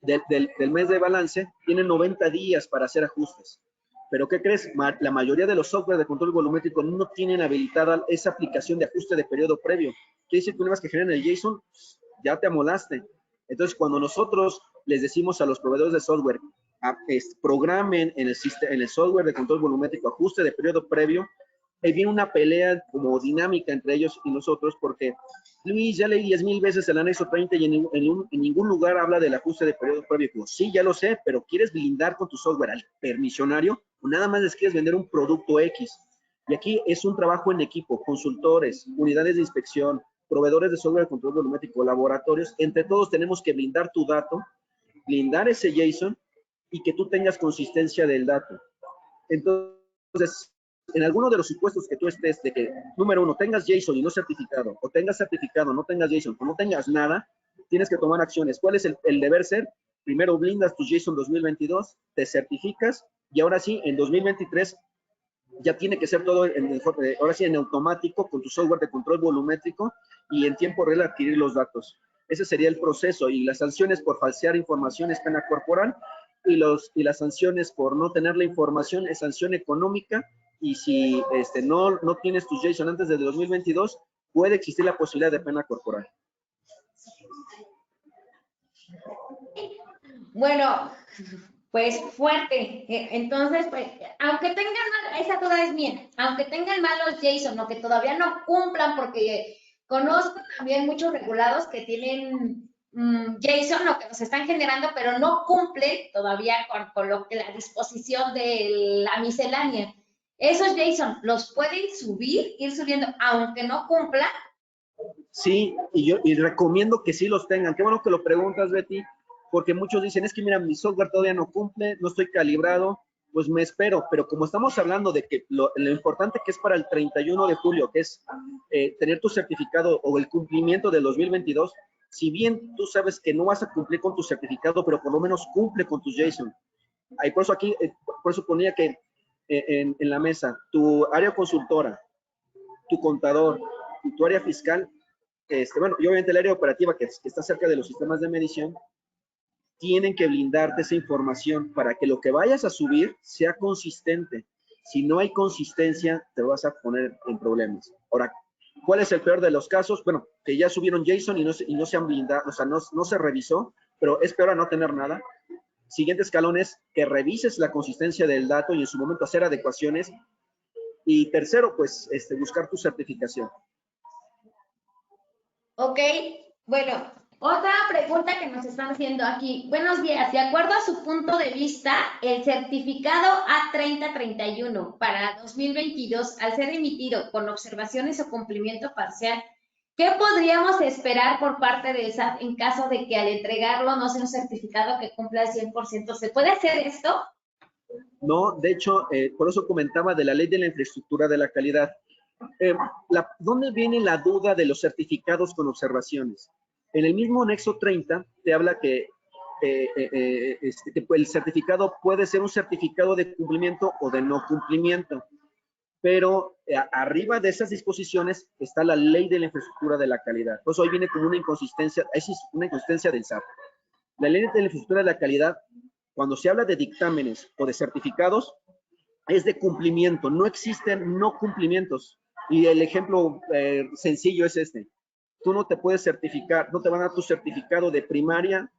de balance, tienen 90 días para hacer ajustes. Pero ¿qué crees? La mayoría de los software de control volumétrico no tienen habilitada esa aplicación de ajuste de periodo previo. Quiere decir que una vez que generan el JSON, ya te amolaste. Entonces, cuando nosotros les decimos a los proveedores de software, programen en el software de control volumétrico ajuste de periodo previo, viene una pelea como dinámica entre ellos y nosotros, porque Luis, ya leí 10,000 veces el anexo 30 y en ningún lugar habla del ajuste de periodo previo. Digo, sí, ya lo sé, pero ¿quieres blindar con tu software al permisionario o nada más les quieres vender un producto X? Y aquí es un trabajo en equipo, consultores, unidades de inspección, proveedores de software de control volumétrico, laboratorios, entre todos tenemos que blindar tu dato, blindar ese JSON y que tú tengas consistencia del dato. Entonces, en alguno de los supuestos que tú estés de que, número 1, tengas JSON y no certificado, o tengas certificado, no tengas JSON, o no tengas nada, tienes que tomar acciones. ¿Cuál es el deber ser? Primero blindas tu JSON 2022, te certificas, y ahora sí, en 2023, ya tiene que ser todo, ahora sí, en automático, con tu software de control volumétrico, y en tiempo real adquirir los datos. Ese sería el proceso, y las sanciones por falsear información es pena corporal, y las sanciones por no tener la información es sanción económica, y si no tienes tus JSON antes de 2022, puede existir la posibilidad de pena corporal. Bueno, pues fuerte. Entonces, pues, aunque tengan esa duda es mía, aunque tengan malos JSON o que todavía no cumplan, porque conozco también muchos regulados que tienen JSON o que los están generando, pero no cumplen todavía con lo que la disposición de la miscelánea. Esos JSON los pueden ir subiendo, aunque no cumplan. Sí, y recomiendo que sí los tengan. Qué bueno que lo preguntas, Betty, porque muchos dicen, es que mira, mi software todavía no cumple, no estoy calibrado, pues me espero. Pero como estamos hablando de que lo importante que es para el 31 de julio, que es tener tu certificado o el cumplimiento del 2022, si bien tú sabes que no vas a cumplir con tu certificado, pero por lo menos cumple con tus JSON. Por eso aquí, por eso ponía que en la mesa, tu área consultora, tu contador y tu área fiscal, bueno, y obviamente el área operativa que está cerca de los sistemas de medición, tienen que blindarte esa información para que lo que vayas a subir sea consistente. Si no hay consistencia, te vas a poner en problemas. Ahora, ¿cuál es el peor de los casos? Bueno, que ya subieron JSON y no se han blindado, o sea, no se revisó, pero es peor a no tener nada. Siguiente escalón es que revises la consistencia del dato y en su momento hacer adecuaciones. Y tercero, pues, buscar tu certificación. Ok, bueno, otra pregunta que nos están haciendo aquí. Buenos días, de acuerdo a su punto de vista, el certificado A3031 para 2022, al ser emitido con observaciones o cumplimiento parcial, ¿qué podríamos esperar por parte de SAT en caso de que al entregarlo no sea un certificado que cumpla al 100%? ¿Se puede hacer esto? No, de hecho, por eso comentaba de la ley de la infraestructura de la calidad. ¿Dónde viene la duda de los certificados con observaciones? En el mismo anexo 30 te habla que el certificado puede ser un certificado de cumplimiento o de no cumplimiento, pero arriba de esas disposiciones está la ley de la infraestructura de la calidad. Pues hoy viene como una inconsistencia, es una inconsistencia del SAT. La ley de la infraestructura de la calidad, cuando se habla de dictámenes o de certificados, es de cumplimiento, no existen no cumplimientos. Y el ejemplo sencillo es este. Tú no te puedes certificar, no te van a dar tu certificado de primaria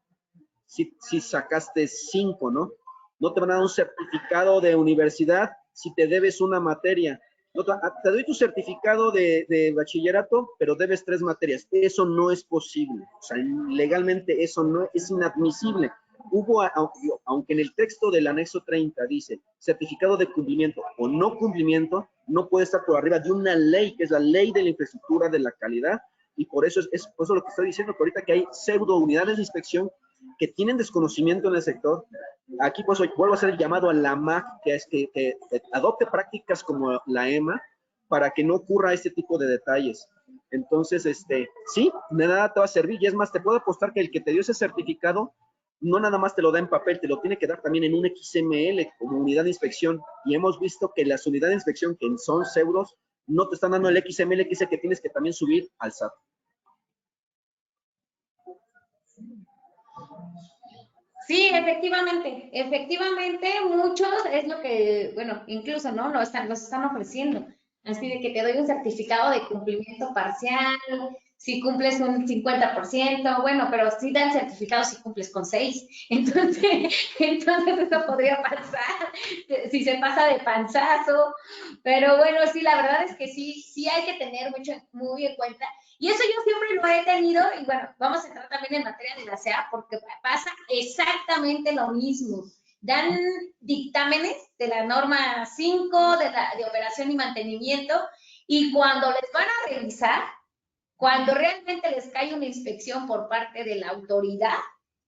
si sacaste 5, ¿no? No te van a dar un certificado de universidad si te debes una materia. No, te doy tu certificado de bachillerato, pero debes 3 materias. Eso no es posible. O sea, legalmente eso no es inadmisible. Aunque en el texto del anexo 30 dice certificado de cumplimiento o no cumplimiento, no puede estar por arriba de una ley, que es la ley de la infraestructura de la calidad, y por eso es por eso lo que estoy diciendo, que ahorita que hay pseudo unidades de inspección que tienen desconocimiento en el sector. Aquí pues vuelvo a hacer el llamado a la MAC que adopte prácticas como la EMA para que no ocurra este tipo de detalles. Entonces, sí, de nada te va a servir, y es más, te puedo apostar que el que te dio ese certificado no nada más te lo da en papel, te lo tiene que dar también en un XML como unidad de inspección, y hemos visto que las unidades de inspección que son pseudos no te están dando el XML, que dice que tienes que también subir al SAT. Sí, efectivamente, muchos es lo que, bueno, incluso, ¿no? Los están ofreciendo. Así de que te doy un certificado de cumplimiento parcial, si cumples un 50%, bueno, pero sí dan certificado si cumples con 6. Entonces eso podría pasar, si se pasa de panzazo. Pero bueno, sí, la verdad es que sí hay que tener muy en cuenta. Y eso yo siempre lo he tenido, y bueno, vamos a entrar también en materia de la SEA, porque pasa exactamente lo mismo. Dan dictámenes de la norma 5 de operación y mantenimiento, y cuando les van a revisar, cuando realmente les cae una inspección por parte de la autoridad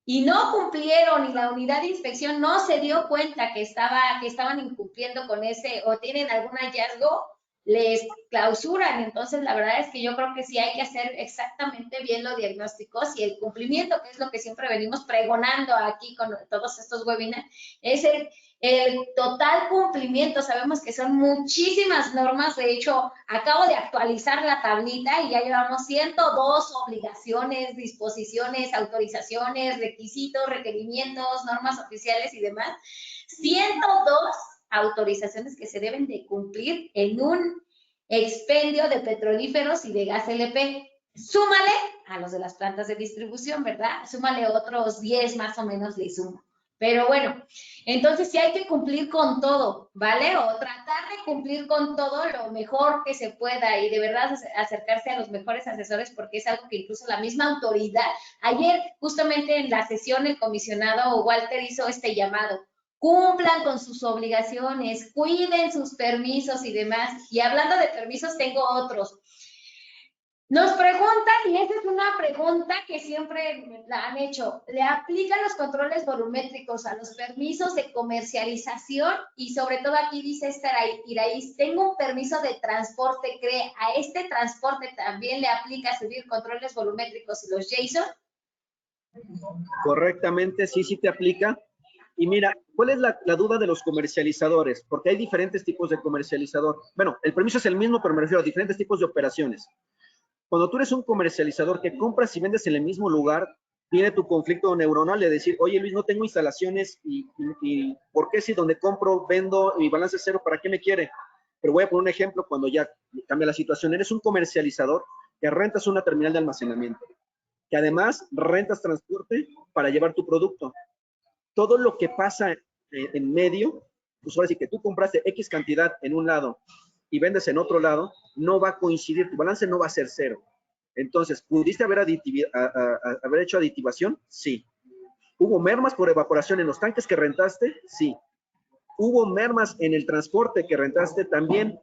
y no cumplieron, y la unidad de inspección no se dio cuenta que estaban incumpliendo con ese, o tienen algún hallazgo, les clausuran. Entonces, la verdad es que yo creo que sí hay que hacer exactamente bien los diagnósticos, y el cumplimiento, que es lo que siempre venimos pregonando aquí con todos estos webinars, es el total cumplimiento. Sabemos que son muchísimas normas. De hecho, acabo de actualizar la tablita y ya llevamos 102 obligaciones, disposiciones, autorizaciones, requisitos, requerimientos, normas oficiales y demás. 102 autorizaciones que se deben de cumplir en un expendio de petrolíferos y de gas LP. Súmale a los de las plantas de distribución, ¿verdad? Súmale otros 10 más o menos, le sumo. Pero bueno, entonces sí hay que cumplir con todo, ¿vale? O tratar de cumplir con todo lo mejor que se pueda, y de verdad acercarse a los mejores asesores, porque es algo que incluso la misma autoridad, ayer justamente en la sesión el comisionado Walter hizo este llamado: cumplan con sus obligaciones, cuiden sus permisos y demás. Y hablando de permisos, tengo otros. Nos preguntan, y esa es una pregunta que siempre la han hecho: ¿le aplican los controles volumétricos a los permisos de comercialización? Y sobre todo aquí dice Iraíz, tengo un permiso de transporte CRE, ¿a este transporte también le aplica subir controles volumétricos y los JSON? Correctamente, sí te aplica. Y mira, ¿cuál es la duda de los comercializadores? Porque hay diferentes tipos de comercializador. Bueno, el permiso es el mismo, pero me refiero a diferentes tipos de operaciones. Cuando tú eres un comercializador que compras y vendes en el mismo lugar, viene tu conflicto neuronal de decir: oye, Luis, no tengo instalaciones, y ¿por qué si donde compro, vendo, mi balance es cero, para qué me quiere? Pero voy a poner un ejemplo cuando ya cambia la situación. Eres un comercializador que rentas una terminal de almacenamiento, que además rentas transporte para llevar tu producto. Todo lo que pasa en medio, pues ahora sí que tú compraste X cantidad en un lado y vendes en otro lado, no va a coincidir, tu balance no va a ser cero. Entonces, ¿pudiste haber hecho aditivación? Sí. ¿Hubo mermas por evaporación en los tanques que rentaste? Sí. ¿Hubo mermas en el transporte que rentaste? También.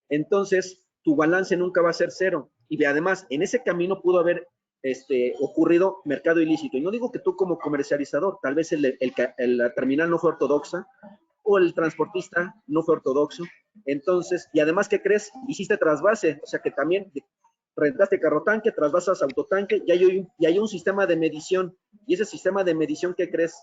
Entonces, tu balance nunca va a ser cero. Y además, en ese camino pudo haber ocurrido mercado ilícito. Y no digo que tú como comercializador, tal vez la terminal no fue ortodoxa, o el transportista no fue ortodoxo. Entonces, y además, ¿qué crees? Hiciste trasvase, o sea que también rentaste carro tanque, trasvasas autotanque, y hay un sistema de medición, y ese sistema de medición, ¿qué crees?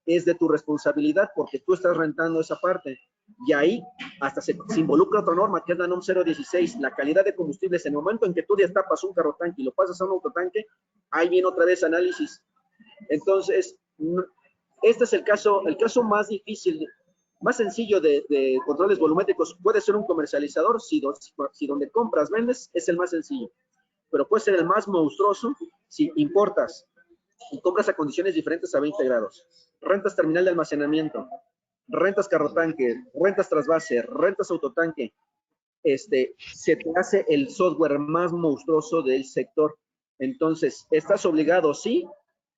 Es de tu responsabilidad, porque tú estás rentando esa parte. Y ahí hasta se involucra otra norma, que es la NOM 016, la calidad de combustibles. En el momento en que tú destapas un carro tanque y lo pasas a un autotanque, ahí viene otra vez análisis. Entonces, este es el caso más difícil. Más sencillo de controles volumétricos puede ser un comercializador, si donde compras, vendes, es el más sencillo. Pero puede ser el más monstruoso si importas y compras a condiciones diferentes a 20 grados. Rentas terminal de almacenamiento. rentas carro tanque, rentas trasvase, rentas autotanque, se te hace el software más monstruoso del sector. Entonces, ¿estás obligado? Sí.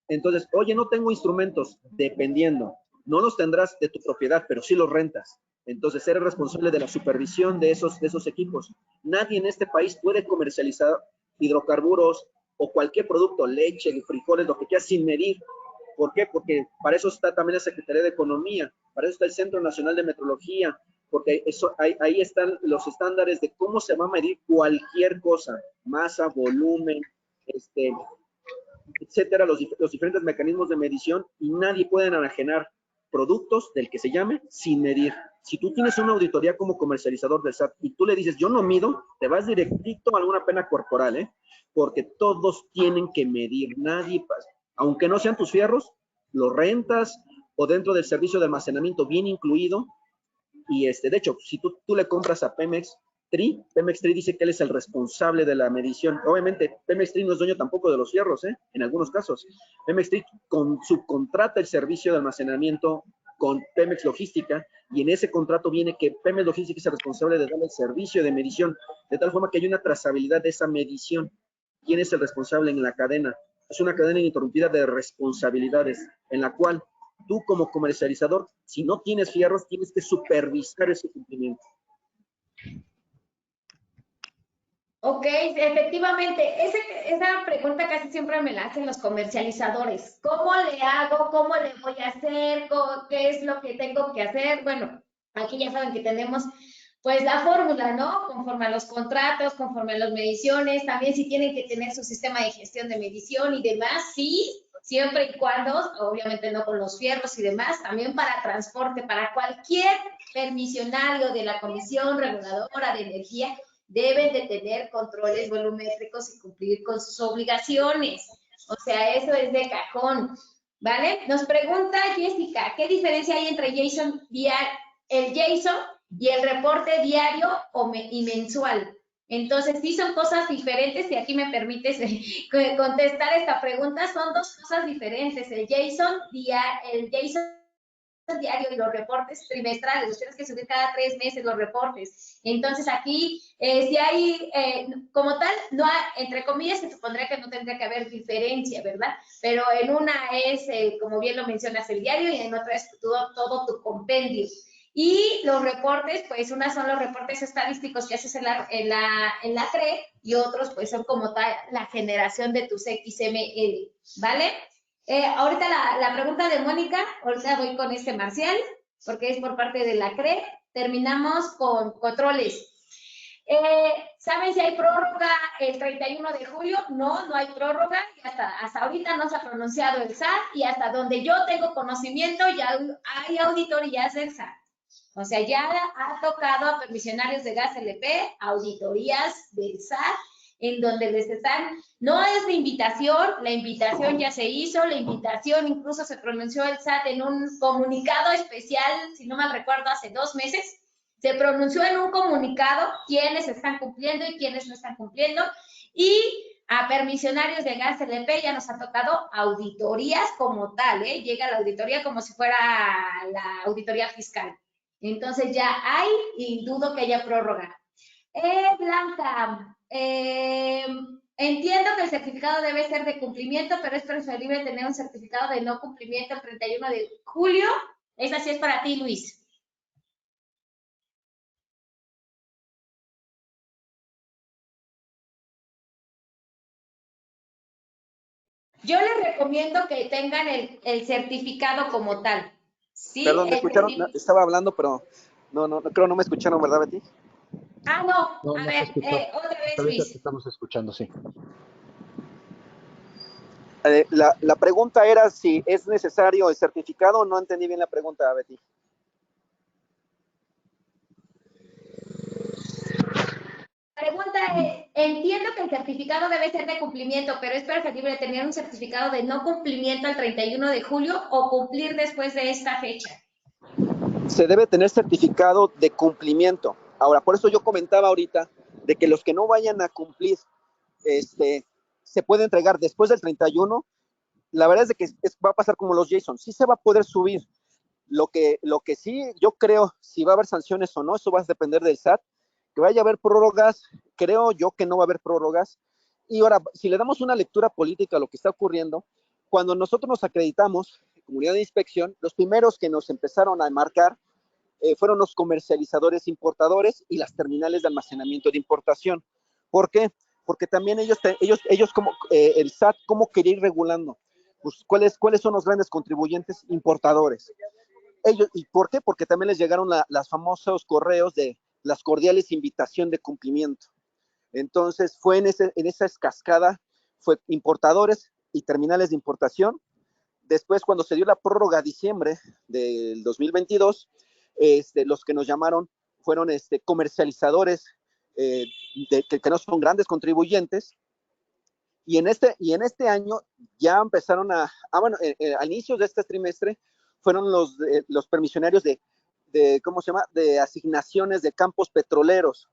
Entonces, oye, no tengo instrumentos, dependiendo. No los tendrás de tu propiedad, pero sí los rentas. Entonces, eres responsable de la supervisión de esos equipos. Nadie en este país puede comercializar hidrocarburos o cualquier producto, leche, frijoles, lo que quieras, sin medir. ¿Por qué? Porque para eso está también la Secretaría de Economía, para eso está el Centro Nacional de Metrología, porque ahí están los estándares de cómo se va a medir cualquier cosa, masa, volumen, etcétera, los diferentes mecanismos de medición, y nadie puede enajenar productos del que se llame sin medir. Si tú tienes una auditoría como comercializador del SAT y tú le dices, yo no mido, te vas directito a alguna pena corporal, porque todos tienen que medir, nadie pasa. Aunque no sean tus fierros, los rentas o dentro del servicio de almacenamiento bien incluido. Y de hecho, si tú le compras a Pemex Tri dice que él es el responsable de la medición. Obviamente, Pemex Tri no es dueño tampoco de los fierros, en algunos casos. Pemex Tri subcontrata el servicio de almacenamiento con Pemex Logística, y en ese contrato viene que Pemex Logística es el responsable de darle el servicio de medición, de tal forma que hay una trazabilidad de esa medición. ¿Quién es el responsable en la cadena? Es una cadena ininterrumpida de responsabilidades, en la cual tú como comercializador, si no tienes fierros, tienes que supervisar ese cumplimiento. Ok, efectivamente, esa pregunta casi siempre me la hacen los comercializadores. ¿Cómo le hago? ¿Cómo le voy a hacer? ¿Qué es lo que tengo que hacer? Bueno, aquí ya saben que tenemos pues la fórmula, ¿no? Conforme a los contratos, conforme a las mediciones, también si tienen que tener su sistema de gestión de medición y demás, sí, siempre y cuando, obviamente no con los fierros y demás, también para transporte, para cualquier permisionario de la Comisión Reguladora de Energía, deben de tener controles volumétricos y cumplir con sus obligaciones. O sea, eso es de cajón, ¿vale? Nos pregunta Jessica, ¿qué diferencia hay entre el JSON y el reporte diario y mensual? Entonces, sí son cosas diferentes, y aquí me permites contestar esta pregunta. Son dos cosas diferentes, el JSON diario y los reportes trimestrales. Los tienes que subir cada 3 meses los reportes. Entonces aquí, si hay, como tal, no hay, entre comillas, se supondría que no tendría que haber diferencia, ¿verdad? Pero en una es, como bien lo mencionas, el diario, y en otra es todo tu compendio. Y los reportes, pues unas son los reportes estadísticos que haces en la CRE, y otros pues son como tal la generación de tus XML, ¿vale? Ahorita la pregunta de Mónica, ahorita voy con Marcial, porque es por parte de la CRE. Terminamos con controles. ¿Saben si hay prórroga el 31 de julio? No, no hay prórroga. Hasta ahorita no se ha pronunciado el SAT, y hasta donde yo tengo conocimiento ya hay auditorías del SAT. O sea, ya ha tocado a permisionarios de gas LP auditorías del SAT, en donde les están, no es de invitación, la invitación ya se hizo, la invitación incluso se pronunció el SAT en un comunicado especial, si no mal recuerdo, hace 2 meses, se pronunció en un comunicado quiénes están cumpliendo y quiénes no están cumpliendo, y a permisionarios de gas LP ya nos ha tocado auditorías como tal, llega la auditoría como si fuera la auditoría fiscal. Entonces ya hay, y dudo que haya prórroga. Blanca, entiendo que el certificado debe ser de cumplimiento, pero es preferible tener un certificado de no cumplimiento el 31 de julio. Esa sí es para ti, Luis. Yo les recomiendo que tengan el certificado como tal. ¿Sí? Perdón, ¿me escucharon? No, estaba hablando, pero no creo no me escucharon, ¿verdad, Betty? No, a ver, otra vez, Luis. Te estamos escuchando, sí. La pregunta era si es necesario el certificado. No entendí bien la pregunta, Betty. La pregunta es, entiendo que el certificado debe ser de cumplimiento, pero es preferible tener un certificado de no cumplimiento el 31 de julio o cumplir después de esta fecha. Se debe tener certificado de cumplimiento. Ahora, por eso yo comentaba ahorita de que los que no vayan a cumplir, se puede entregar después del 31. La verdad es de que va a pasar como los JSON. Sí se va a poder subir. Lo que sí, yo creo, si va a haber sanciones o no, eso va a depender del SAT. Que vaya a haber prórrogas, creo yo que no va a haber prórrogas. Y ahora, si le damos una lectura política a lo que está ocurriendo, cuando nosotros nos acreditamos, comunidad de inspección, los primeros que nos empezaron a marcar fueron los comercializadores importadores y las terminales de almacenamiento de importación. ¿Por qué? Porque también ellos como el SAT, ¿cómo quería ir regulando? Pues, ¿cuáles son los grandes contribuyentes importadores? Ellos, ¿y por qué? Porque también les llegaron las famosos correos de las cordiales invitación de cumplimiento. Entonces, fue en esa cascada, fue importadores y terminales de importación. Después, cuando se dio la prórroga a diciembre del 2022, los que nos llamaron fueron comercializadores que no son grandes contribuyentes. Y en este año ya empezaron a inicios de este trimestre, fueron los permisionarios ¿cómo se llama? De asignaciones de campos petroleros.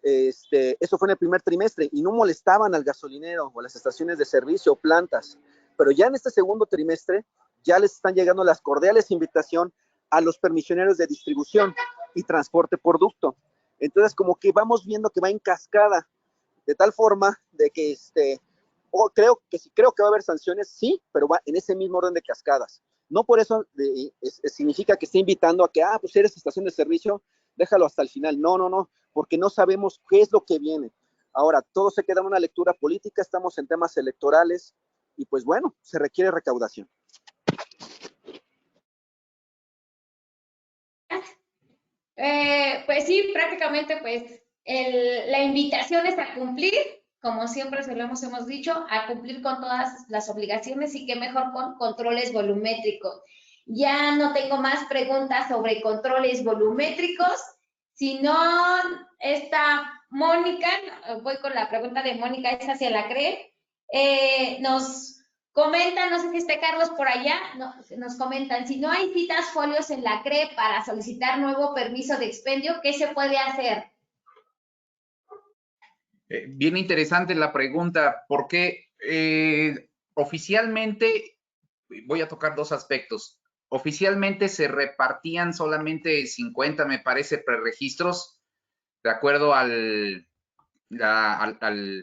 Eso fue en el primer trimestre y no molestaban al gasolinero o a las estaciones de servicio o plantas. Pero ya en este segundo trimestre ya les están llegando las cordiales invitación a los permisionarios de distribución y transporte por ducto. Entonces, como que vamos viendo que va en cascada, de tal forma de que creo que va a haber sanciones, sí, pero va en ese mismo orden de cascadas. No por eso significa que esté invitando a que, pues eres estación de servicio, déjalo hasta el final. No, porque no sabemos qué es lo que viene. Ahora, todo se queda en una lectura política, estamos en temas electorales y pues bueno, se requiere recaudación. Pues sí, prácticamente pues la invitación es a cumplir, como siempre se lo hemos dicho, a cumplir con todas las obligaciones y que mejor con controles volumétricos. Ya no tengo más preguntas sobre controles volumétricos, sino esta Mónica, voy con la pregunta de Mónica, es hacia la CRE, nos comenta, no sé si está Carlos por allá, nos comentan, si no hay citas folios en la CRE para solicitar nuevo permiso de expendio, ¿qué se puede hacer? Bien interesante la pregunta, porque oficialmente, voy a tocar dos aspectos. Oficialmente se repartían solamente 50, me parece, preregistros, de acuerdo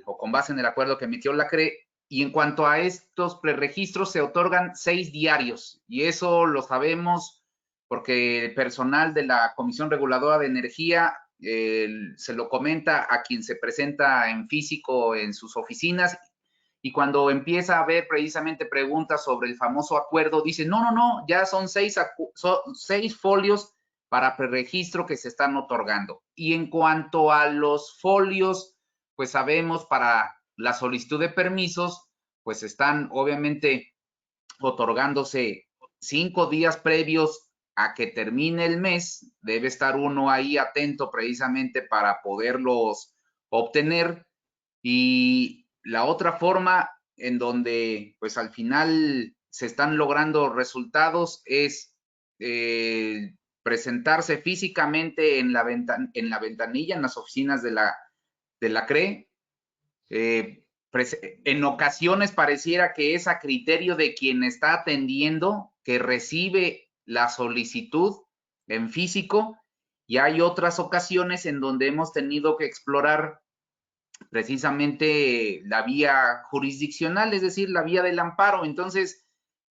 o con base en el acuerdo que emitió la CRE. Y en cuanto a estos preregistros, se otorgan 6 diarios. Y eso lo sabemos porque el personal de la Comisión Reguladora de Energía se lo comenta a quien se presenta en físico en sus oficinas. Y cuando empieza a haber precisamente preguntas sobre el famoso acuerdo, dice, no, ya son 6 folios para preregistro que se están otorgando. Y en cuanto a los folios, pues sabemos para la solicitud de permisos, pues están obviamente otorgándose 5 días previos a que termine el mes. Debe estar uno ahí atento precisamente para poderlos obtener. Y la otra forma en donde pues al final se están logrando resultados es presentarse físicamente en la ventanilla, en las oficinas de la CRE. En ocasiones pareciera que es a criterio de quien está atendiendo, que recibe la solicitud en físico, y hay otras ocasiones en donde hemos tenido que explorar precisamente la vía jurisdiccional, es decir, la vía del amparo. Entonces,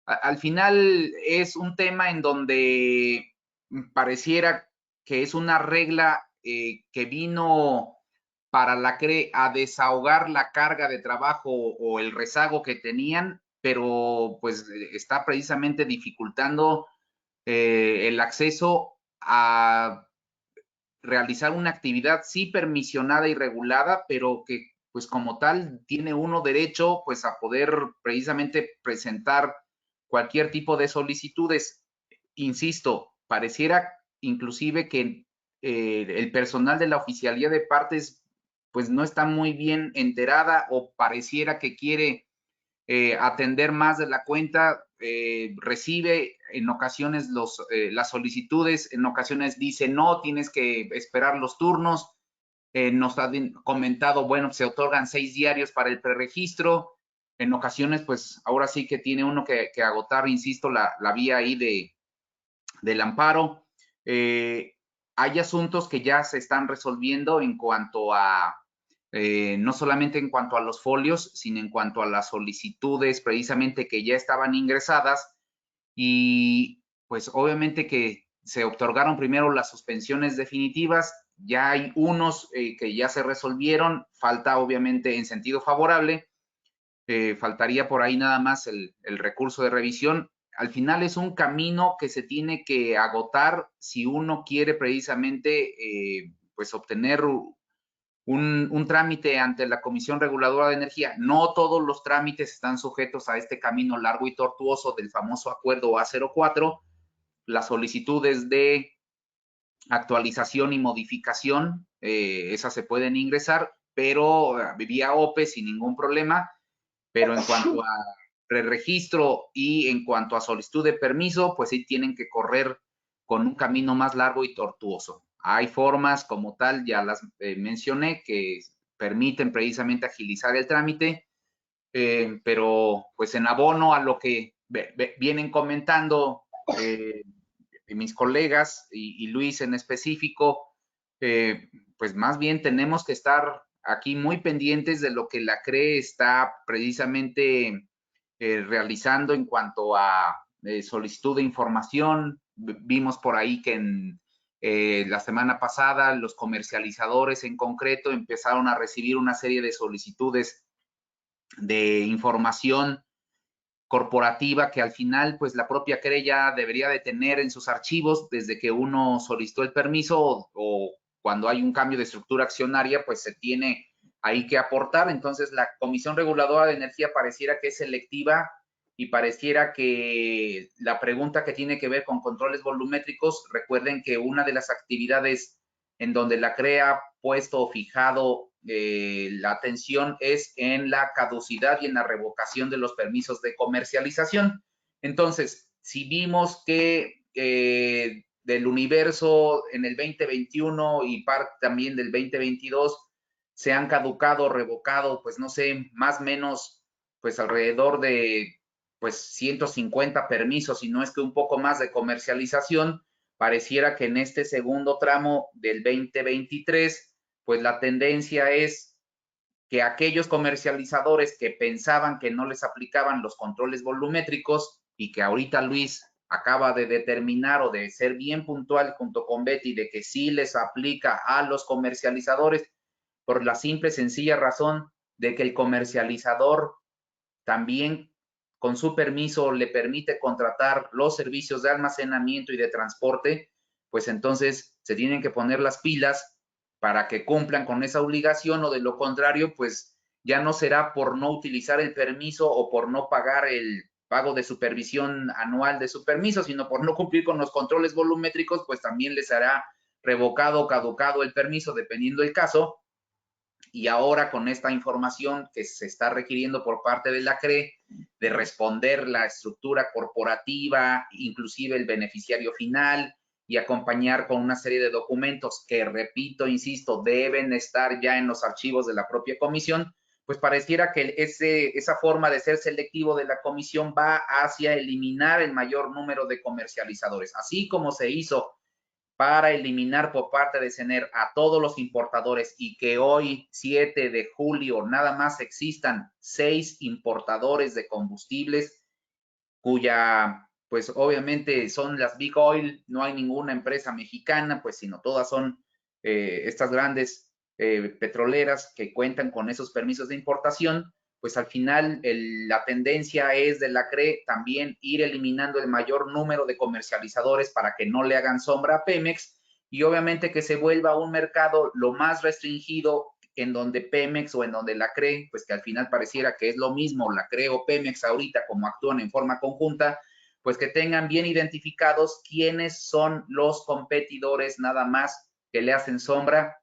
al final es un tema en donde pareciera que es una regla que vino para la CRE a desahogar la carga de trabajo o el rezago que tenían, pero pues está precisamente dificultando el acceso a realizar una actividad sí permisionada y regulada, pero que pues como tal tiene uno derecho pues a poder precisamente presentar cualquier tipo de solicitudes. Insisto, pareciera inclusive que el personal de la oficialía de partes pues no está muy bien enterada o pareciera que quiere atender más de la cuenta, recibe en ocasiones las solicitudes, en ocasiones dice no, tienes que esperar los turnos. Nos ha comentado, bueno, se otorgan 6 diarios para el preregistro. En ocasiones, pues ahora sí que tiene uno que agotar, insisto, la vía ahí del amparo. Hay asuntos que ya se están resolviendo en cuanto a, no solamente en cuanto a los folios, sino en cuanto a las solicitudes precisamente que ya estaban ingresadas, y pues obviamente que se otorgaron primero las suspensiones definitivas. Ya hay unos que ya se resolvieron, falta obviamente en sentido favorable, faltaría por ahí nada más el recurso de revisión. Al final es un camino que se tiene que agotar si uno quiere precisamente pues obtener un trámite ante la Comisión Reguladora de Energía. No todos los trámites están sujetos a este camino largo y tortuoso del famoso acuerdo A04. Las solicitudes de actualización y modificación, esas se pueden ingresar, pero vía OPE sin ningún problema. Pero en cuanto a preregistro y en cuanto a solicitud de permiso, pues sí tienen que correr con un camino más largo y tortuoso. Hay formas como tal, ya las mencioné, que permiten precisamente agilizar el trámite, pero pues en abono a lo que vienen comentando mis colegas y Luis en específico, pues más bien tenemos que estar aquí muy pendientes de lo que la CRE está precisamente realizando en cuanto a solicitud de información. Vimos por ahí que en la semana pasada los comercializadores en concreto empezaron a recibir una serie de solicitudes de información corporativa que al final pues la propia CRE ya debería de tener en sus archivos desde que uno solicitó el permiso, o cuando hay un cambio de estructura accionaria pues se tiene ahí que aportar. Entonces la Comisión Reguladora de Energía pareciera que es selectiva y pareciera que la pregunta que tiene que ver con controles volumétricos, recuerden que una de las actividades en donde la CRE ha puesto o fijado la atención es en la caducidad y en la revocación de los permisos de comercialización. Entonces, si vimos que del universo en el 2021 y parte también del 2022 se han caducado, revocado, pues no sé, más o menos, pues alrededor de pues 150 permisos, y no es que un poco más de comercialización, pareciera que en este segundo tramo del 2023 pues la tendencia es que aquellos comercializadores que pensaban que no les aplicaban los controles volumétricos y que ahorita Luis acaba de determinar o de ser bien puntual junto con Betty de que sí les aplica a los comercializadores, por la simple y sencilla razón de que el comercializador también con su permiso le permite contratar los servicios de almacenamiento y de transporte, pues entonces se tienen que poner las pilas para que cumplan con esa obligación, o de lo contrario, pues ya no será por no utilizar el permiso o por no pagar el pago de supervisión anual de su permiso, sino por no cumplir con los controles volumétricos, pues también les hará revocado o caducado el permiso, dependiendo del caso. Y ahora con esta información que se está requiriendo por parte de la CRE, de responder la estructura corporativa, inclusive el beneficiario final, y acompañar con una serie de documentos que, repito, insisto, deben estar ya en los archivos de la propia comisión, pues pareciera que esa forma de ser selectivo de la comisión va hacia eliminar el mayor número de comercializadores, así como se hizo para eliminar por parte de CENER a todos los importadores, y que hoy, 7 de julio, nada más existan 6 importadores de combustibles, cuya, pues obviamente son las Big Oil, no hay ninguna empresa mexicana, pues sino todas son estas grandes petroleras que cuentan con esos permisos de importación. Pues al final la tendencia es de la CRE también ir eliminando el mayor número de comercializadores para que no le hagan sombra a Pemex, y obviamente que se vuelva un mercado lo más restringido, en donde Pemex o en donde la CRE, pues que al final pareciera que es lo mismo, la CRE o Pemex ahorita como actúan en forma conjunta, pues que tengan bien identificados quiénes son los competidores nada más que le hacen sombra.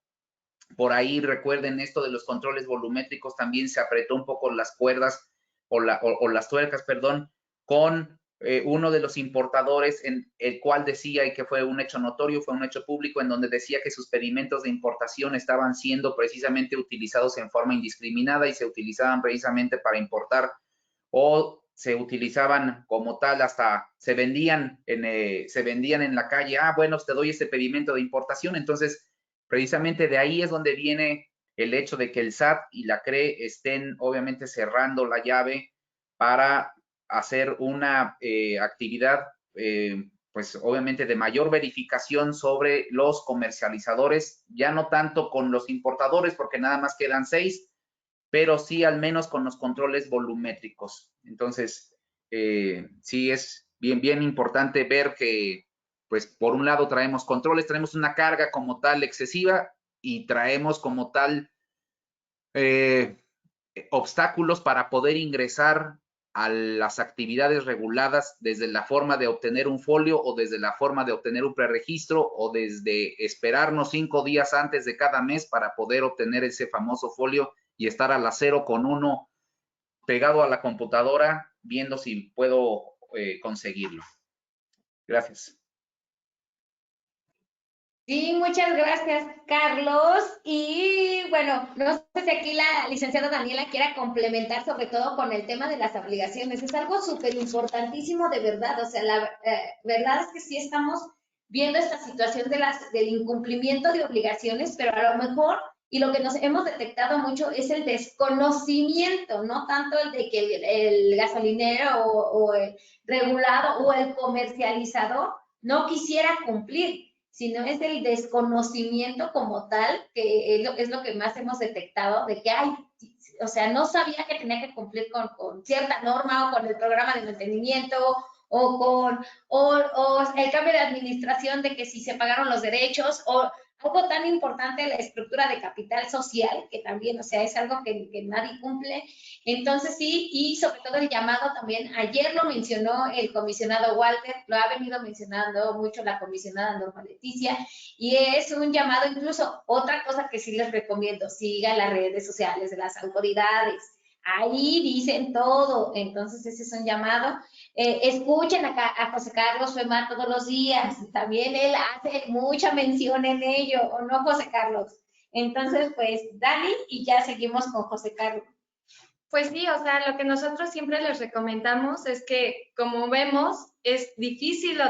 Por ahí recuerden esto de los controles volumétricos, también se apretó un poco las cuerdas o las tuercas, perdón, con uno de los importadores, en el cual decía, y que fue un hecho notorio, fue un hecho público, en donde decía que sus pedimentos de importación estaban siendo precisamente utilizados en forma indiscriminada y se utilizaban precisamente para importar o se utilizaban como tal, hasta se vendían en la calle. Ah, bueno, te doy este pedimento de importación. Entonces, precisamente de ahí es donde viene el hecho de que el SAT y la CRE estén obviamente cerrando la llave para hacer una actividad, pues obviamente de mayor verificación sobre los comercializadores, ya no tanto con los importadores, porque nada más quedan 6, pero sí al menos con los controles volumétricos. Entonces, sí es bien importante ver que, pues, por un lado traemos controles, traemos una carga como tal excesiva y traemos como tal obstáculos para poder ingresar a las actividades reguladas desde la forma de obtener un folio o desde la forma de obtener un preregistro o desde esperarnos 5 días antes de cada mes para poder obtener ese famoso folio y estar a las 0 con 1 pegado a la computadora viendo si puedo conseguirlo. Gracias. Sí, muchas gracias, Carlos. Y bueno, no sé si aquí la licenciada Daniela quiera complementar sobre todo con el tema de las obligaciones. Es algo súper importantísimo de verdad. O sea, la verdad es que sí estamos viendo esta situación del incumplimiento de obligaciones, pero a lo mejor, y lo que nos hemos detectado mucho es el desconocimiento, no tanto el de que el gasolinero o el regulado o el comercializador no quisiera cumplir, sino es el desconocimiento como tal, que es lo que más hemos detectado, de que hay, o sea, no sabía que tenía que cumplir con cierta norma o con el programa de mantenimiento o con el cambio de administración, de que si se pagaron los derechos, o algo tan importante, la estructura de capital social, que también, o sea, es algo que nadie cumple. Entonces sí, y sobre todo el llamado también, ayer lo mencionó el comisionado Walter, lo ha venido mencionando mucho la comisionada Norma Leticia, y es un llamado, incluso otra cosa que sí les recomiendo, sigan las redes sociales de las autoridades, ahí dicen todo. Entonces ese es un llamado. Escuchen a José Carlos Femar todos los días, también él hace mucha mención en ello, ¿o no, José Carlos? Entonces, pues, Dani, y ya seguimos con José Carlos. Pues sí, o sea, lo que nosotros siempre les recomendamos es que, como vemos, es difícil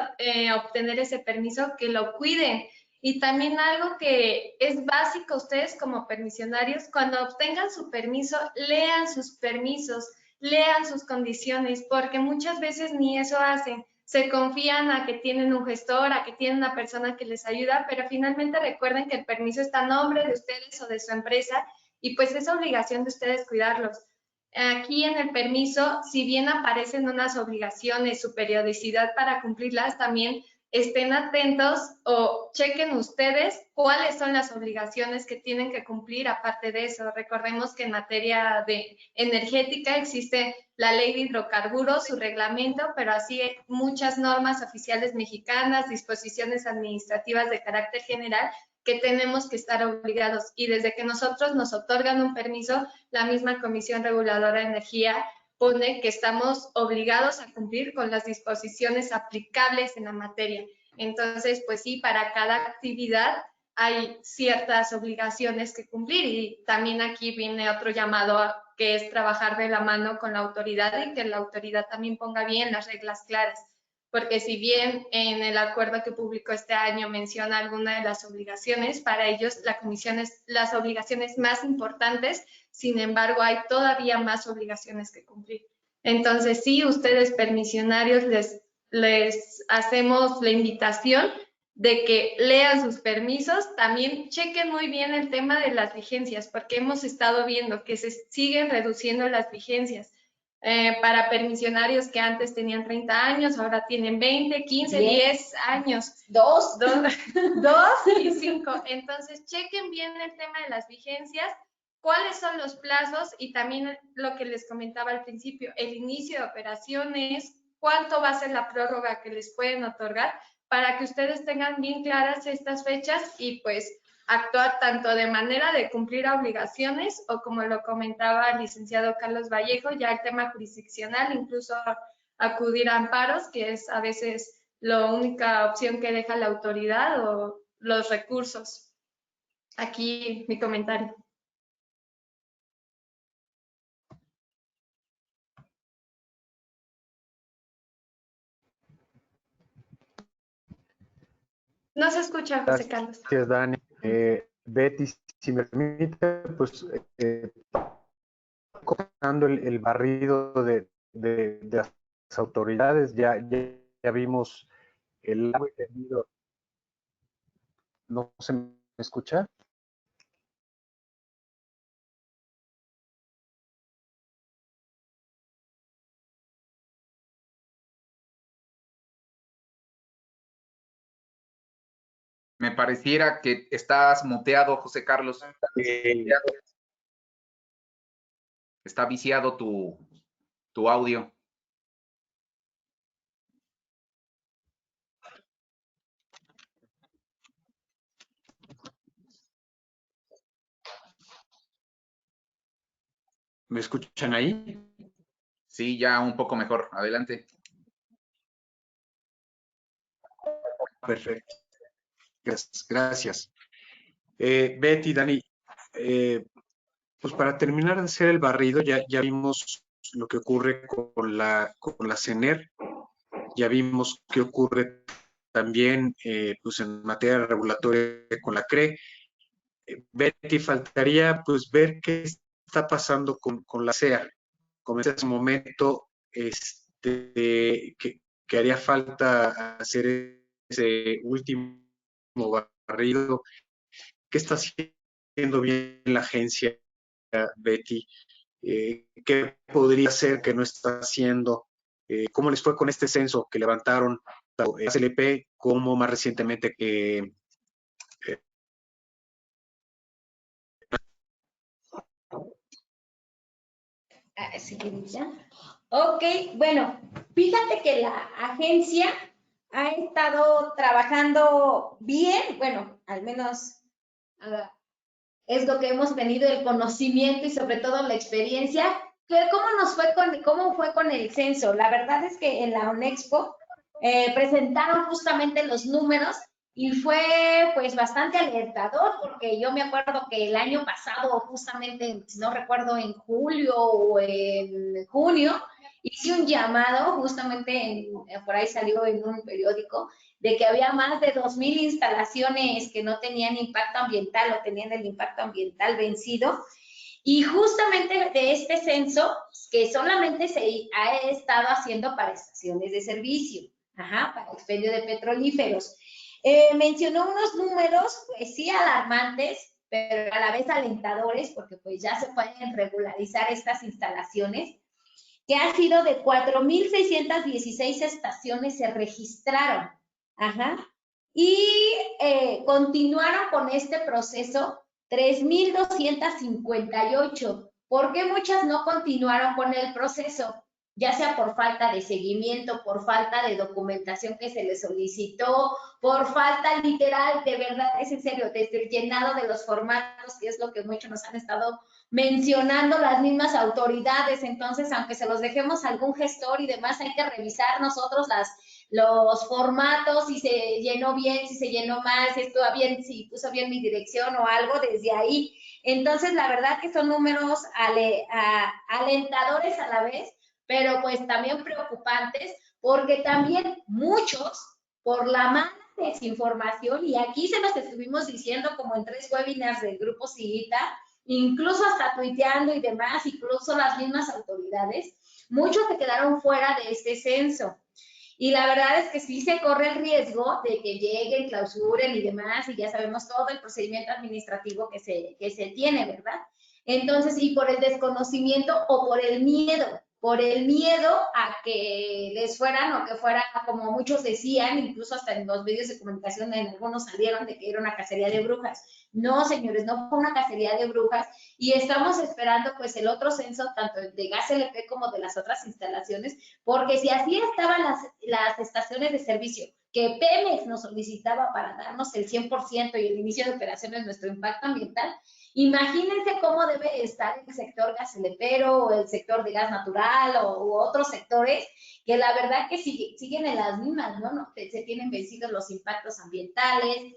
obtener ese permiso, que lo cuiden. Y también algo que es básico, ustedes como permisionarios, cuando obtengan su permiso, lean sus permisos, lean sus condiciones, porque muchas veces ni eso hacen. Se confían a que tienen un gestor, a que tienen una persona que les ayuda, pero finalmente recuerden que el permiso está a nombre de ustedes o de su empresa y pues es obligación de ustedes cuidarlos. Aquí en el permiso, si bien aparecen unas obligaciones, su periodicidad para cumplirlas, también estén atentos o chequen ustedes cuáles son las obligaciones que tienen que cumplir aparte de eso. Recordemos que en materia de energética existe la ley de hidrocarburos, su reglamento, pero así hay muchas normas oficiales mexicanas, disposiciones administrativas de carácter general que tenemos que estar obligados. Y desde que nosotros nos otorgan un permiso, la misma Comisión Reguladora de Energía pone que estamos obligados a cumplir con las disposiciones aplicables en la materia. Entonces, pues sí, para cada actividad hay ciertas obligaciones que cumplir y también aquí viene otro llamado que es trabajar de la mano con la autoridad y que la autoridad también ponga bien las reglas claras. Porque si bien en el acuerdo que publicó este año menciona alguna de las obligaciones, para ellos la comisión es las obligaciones más importantes, sin embargo hay todavía más obligaciones que cumplir. Entonces sí, ustedes permisionarios les hacemos la invitación de que lean sus permisos, también chequen muy bien el tema de las vigencias, porque hemos estado viendo que se siguen reduciendo las vigencias. Para permisionarios que antes tenían 30 años, ahora tienen 20, 15, 10 años. 2 y 5. Entonces, chequen bien el tema de las vigencias, cuáles son los plazos y también lo que les comentaba al principio, el inicio de operaciones, cuánto va a ser la prórroga que les pueden otorgar para que ustedes tengan bien claras estas fechas y pues actuar tanto de manera de cumplir obligaciones o como lo comentaba el licenciado Carlos Vallejo, ya el tema jurisdiccional, incluso acudir a amparos, que es a veces la única opción que deja la autoridad o los recursos. Aquí mi comentario. No se escucha, José Carlos. Gracias, Dani. Betty, si me permite, pues contando el barrido de las autoridades, ya vimos el agua y tendido. ¿No se me escucha? Me pareciera que estás muteado, José Carlos. Está viciado tu audio. ¿Me escuchan ahí? Sí, ya un poco mejor. Adelante. Perfecto. Gracias. Betty, Dani, pues para terminar de hacer el barrido, ya vimos lo que ocurre con la CENER, ya vimos qué ocurre también pues en materia regulatoria con la CRE. Betty, faltaría pues ver qué está pasando con la CEA. Comenté hace un momento que haría falta hacer ese último barrido. ¿Qué está haciendo bien la agencia, Betty? ¿Qué podría ser que no está haciendo? ¿Cómo les fue con este censo que levantaron tanto SLP como más recientemente que Sí, ya. Ok, bueno, fíjate que la agencia ha estado trabajando bien, bueno, al menos es lo que hemos tenido el conocimiento y sobre todo la experiencia. ¿Cómo fue con el censo? La verdad es que en la ONEXPO presentaron justamente los números y fue pues bastante alentador porque yo me acuerdo que el año pasado, justamente, si no recuerdo, en julio o en junio, hice un llamado, justamente por ahí salió en un periódico, de que había más de 2,000 instalaciones que no tenían impacto ambiental o tenían el impacto ambiental vencido. Y justamente de este censo, que solamente se ha estado haciendo para estaciones de servicio, para expendio de petrolíferos. Mencionó unos números, pues sí, alarmantes, pero a la vez alentadores, porque pues ya se pueden regularizar estas instalaciones, que ha sido de 4,616 estaciones se registraron. Y continuaron con este proceso 3,258. ¿Por qué muchas no continuaron con el proceso? Ya sea por falta de seguimiento, por falta de documentación que se les solicitó, por falta literal, de verdad, es en serio, desde el llenado de los formatos, que es lo que muchos nos han estado mencionando las mismas autoridades. Entonces, aunque se los dejemos a algún gestor y demás, hay que revisar nosotros los formatos, si se llenó bien, si se llenó mal, si estuvo bien, si puso bien mi dirección o algo desde ahí. Entonces, la verdad que son números alentadores a la vez, pero pues también preocupantes, porque también muchos, por la mala desinformación, y aquí se los estuvimos diciendo como en 3 webinars del grupo Siguita, incluso hasta tuiteando y demás, incluso las mismas autoridades, muchos se quedaron fuera de este censo. Y la verdad es que sí se corre el riesgo de que lleguen, clausuren y demás, y ya sabemos todo el procedimiento administrativo que se tiene, ¿verdad? Entonces, y por el desconocimiento o por el miedo a que les fueran o que fuera, como muchos decían, incluso hasta en los medios de comunicación en algunos salieron de que era una cacería de brujas. No, señores, no fue una cacería de brujas y estamos esperando pues el otro censo, tanto de Gas LP como de las otras instalaciones, porque si así estaban las estaciones de servicio que Pemex nos solicitaba para darnos el 100% y el inicio de operaciones de nuestro impacto ambiental, imagínense cómo debe estar el sector gaselepero o el sector de gas natural u otros sectores que la verdad que siguen en las mismas, ¿no? Se tienen vencidos los impactos ambientales,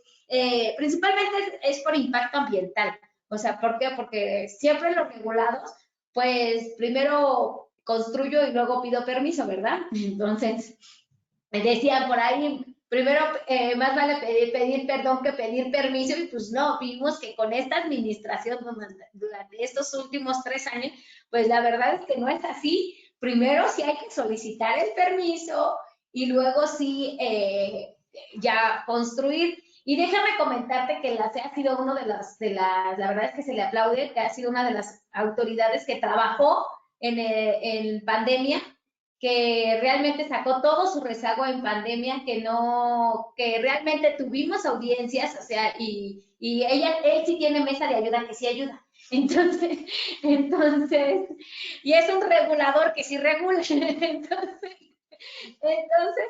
principalmente es por impacto ambiental. O sea, ¿por qué? Porque siempre los regulados, pues primero construyo y luego pido permiso, ¿verdad? Entonces, decían por ahí, primero más vale pedir perdón que pedir permiso, y pues no, vimos que con esta administración durante estos últimos 3 años, pues la verdad es que no es así. Primero sí hay que solicitar el permiso y luego sí ya construir. Y déjame comentarte que la CEA ha sido uno de las, la verdad es que se le aplaude, que ha sido una de las autoridades que trabajó en pandemia, que realmente sacó todo su rezago en pandemia, que realmente tuvimos audiencias, o sea, y él sí tiene mesa de ayuda, que sí ayuda. Entonces, y es un regulador que sí regula. Entonces